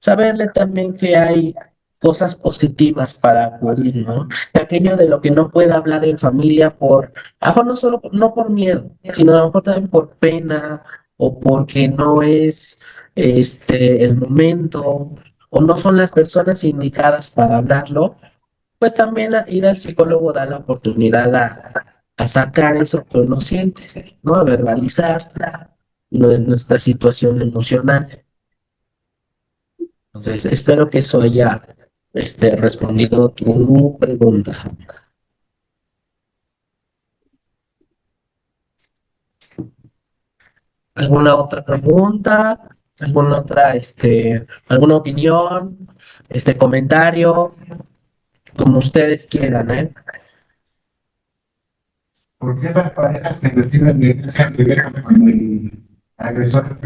Saberle también que hay cosas positivas para acudir, ¿no? Aquello de lo que no puede hablar en familia a lo mejor no solo, no por miedo, sino a lo mejor también por pena o porque no es el momento o no son las personas indicadas para hablarlo, pues también ir al psicólogo da la oportunidad a sacar eso que uno siente, ¿no? A verbalizar nuestra situación emocional. Entonces, espero que eso haya respondido tu pregunta. ¿Alguna otra pregunta? ¿Alguna opinión? Comentario, como ustedes quieran, ¿eh? ¿Por qué las parejas que reciben violencia dejan con el agresor?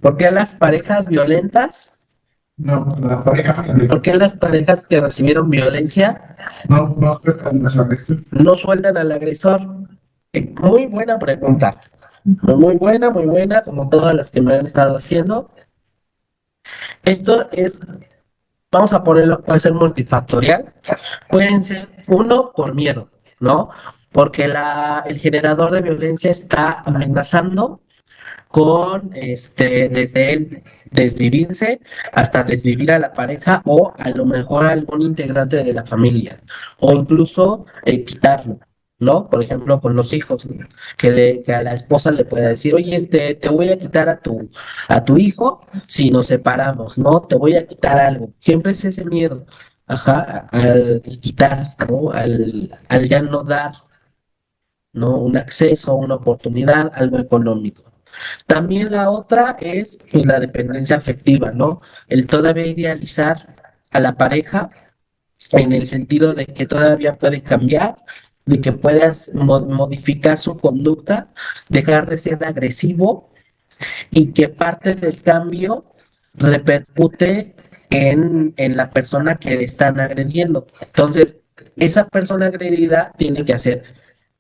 ¿Por qué las parejas violentas? No, las parejas ¿Por qué las parejas que recibieron violencia no tratan a su agresor? no sueltan al agresor? Muy buena pregunta. Muy buena, como todas las que me han estado haciendo. Esto es, vamos a ponerlo, puede ser multifactorial. Pueden ser, uno, por miedo, ¿no? Porque el generador de violencia está amenazando con desde el desvivirse hasta desvivir a la pareja o a lo mejor a algún integrante de la familia o incluso quitarlo, ¿no? Por ejemplo, con los hijos, ¿no? Que a la esposa le pueda decir, oye, te voy a quitar a tu hijo si nos separamos, ¿no? Te voy a quitar algo. Siempre es ese miedo, ajá, al quitar, ¿no? Al ya no dar, ¿no? Un acceso, una oportunidad, algo económico. También la otra es pues, la dependencia afectiva, ¿no? El todavía idealizar a la pareja en el sentido de que todavía puede cambiar, de que puedas modificar su conducta, dejar de ser agresivo y que parte del cambio repercute en la persona que le están agrediendo. Entonces, esa persona agredida tiene que hacer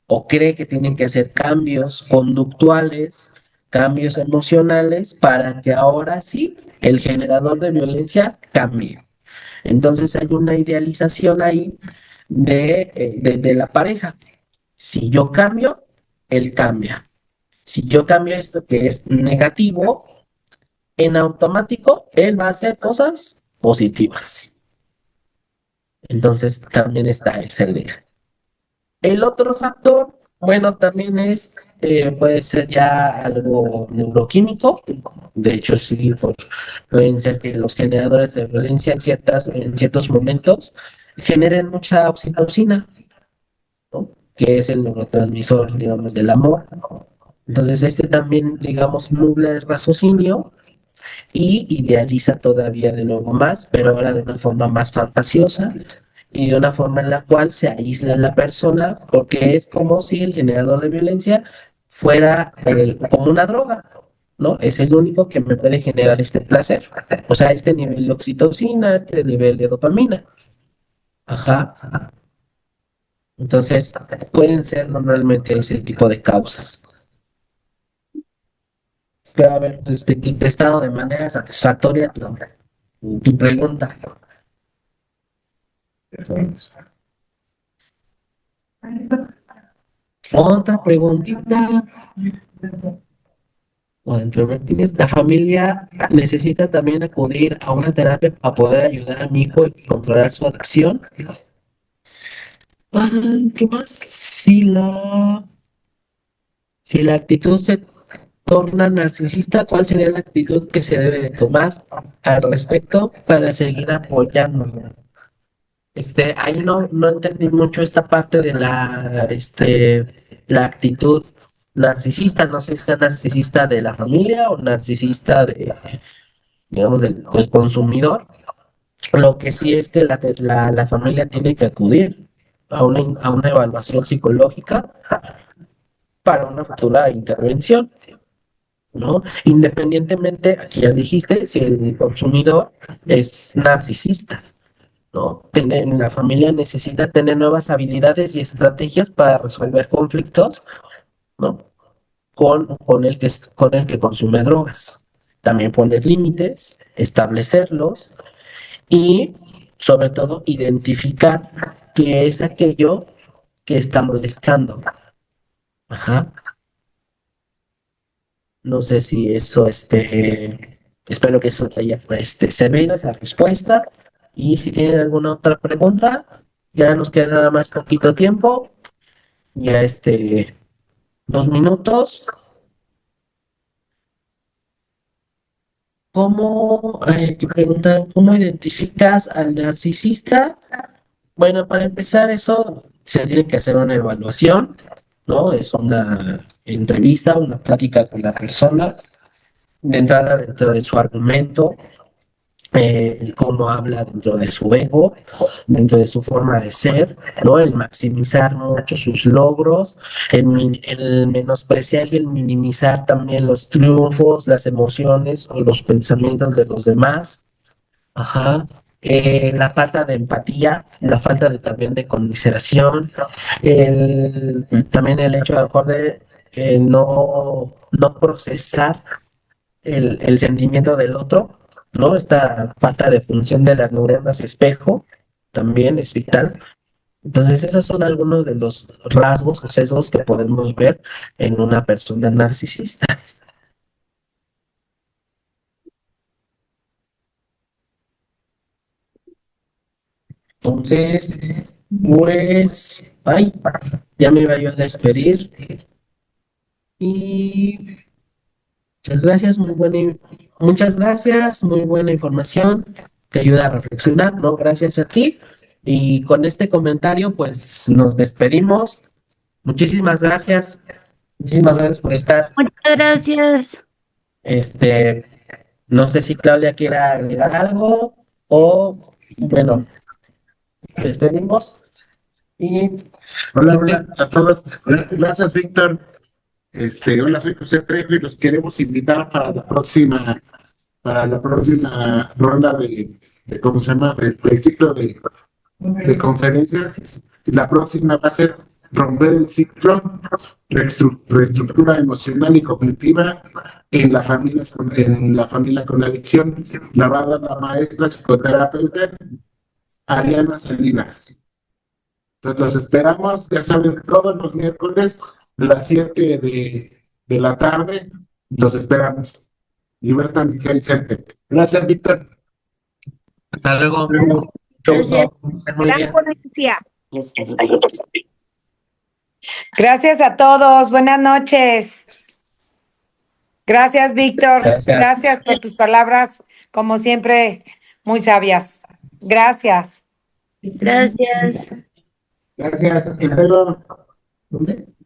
o cree que tienen que hacer cambios conductuales, cambios emocionales para que ahora sí el generador de violencia cambie. Entonces hay una idealización ahí de la pareja. Si yo cambio, él cambia. Si yo cambio esto que es negativo, en automático él va a hacer cosas positivas. Entonces también está esa idea. El otro factor, bueno, también puede ser ya algo neuroquímico. De hecho, sí, pueden ser que los generadores de violencia en ciertos momentos generen mucha oxitocina, ¿no? Que es el neurotransmisor, digamos, del amor. Entonces, este también, digamos, nubla el raciocinio y idealiza todavía de nuevo más, pero ahora de una forma más fantasiosa y de una forma en la cual se aísla la persona, porque es como si el generador de violencia fuera como una droga, ¿no? Es el único que me puede generar este placer, o sea, este nivel de oxitocina, este nivel de dopamina. Ajá. Entonces, pueden ser normalmente ese tipo de causas. Espero haber contestado de manera satisfactoria tu pregunta. Otra preguntita. Bueno, Martínez, ¿la familia necesita también acudir a una terapia para poder ayudar a mi hijo a controlar su adicción? Ah, ¿qué más? Si la actitud se torna narcisista, ¿cuál sería la actitud que se debe de tomar al respecto para seguir apoyándolo? Ahí no entendí mucho esta parte de la actitud narcisista. No sé si sea narcisista de la familia o narcisista digamos, del consumidor. Lo que sí es que la familia tiene que acudir a una evaluación psicológica para una futura intervención, ¿no? Independientemente, aquí ya dijiste, si el consumidor es narcisista. ¿No? La familia necesita tener nuevas habilidades y estrategias para resolver conflictos, ¿no? Con el que consume drogas. También poner límites, establecerlos y, sobre todo, identificar qué es aquello que está molestando. Ajá. No sé si eso, espero que eso te haya, servido esa respuesta. Y si tienen alguna otra pregunta, ya nos queda nada más poquito tiempo. Ya 2 minutos. Que preguntan, ¿cómo identificas al narcisista? Bueno, para empezar, eso se tiene que hacer una evaluación, ¿no? Es una entrevista, una plática con la persona, de entrada dentro de su argumento, el cómo habla dentro de su ego, dentro de su forma de ser, ¿no? El maximizar mucho sus logros, el menospreciar y el minimizar también los triunfos, las emociones o los pensamientos de los demás. Ajá. La falta de empatía, la falta de también de conmiseración, también el hecho a lo mejor de no procesar el sentimiento del otro, ¿no? Esta falta de función de las neuronas espejo también es vital. Entonces, esos son algunos de los rasgos o sesgos que podemos ver en una persona narcisista. Entonces, pues, ay, ya me iba yo a despedir y muchas gracias, muy buena información que ayuda a reflexionar, ¿no? Gracias a ti. Y con este comentario, pues nos despedimos. Muchísimas gracias. Muchísimas gracias por estar. Muchas gracias. Este, no sé si Claudia quiera agregar algo o, bueno, despedimos y Hola, hola a todos. Gracias, Víctor. Hola, soy José Trejo y los queremos invitar para la próxima ronda ¿cómo se llama? Del ciclo de conferencias. La próxima va a ser romper el ciclo, reestructura emocional y cognitiva en la familia con adicción. La va a dar la maestra psicoterapeuta Ariana Salinas. Entonces los esperamos, ya saben, todos los miércoles a las 7 de la tarde. Los esperamos. Libertad Miguel Center. Gracias, Víctor. hasta luego. Mucho Gracias. gusto. Que estén muy Gran bien. ponencia. Gracias a todos. Buenas noches. Gracias, Víctor. Gracias. Gracias por tus palabras, como siempre, muy sabias. Gracias. Gracias. Gracias, hasta luego. ¿Dónde?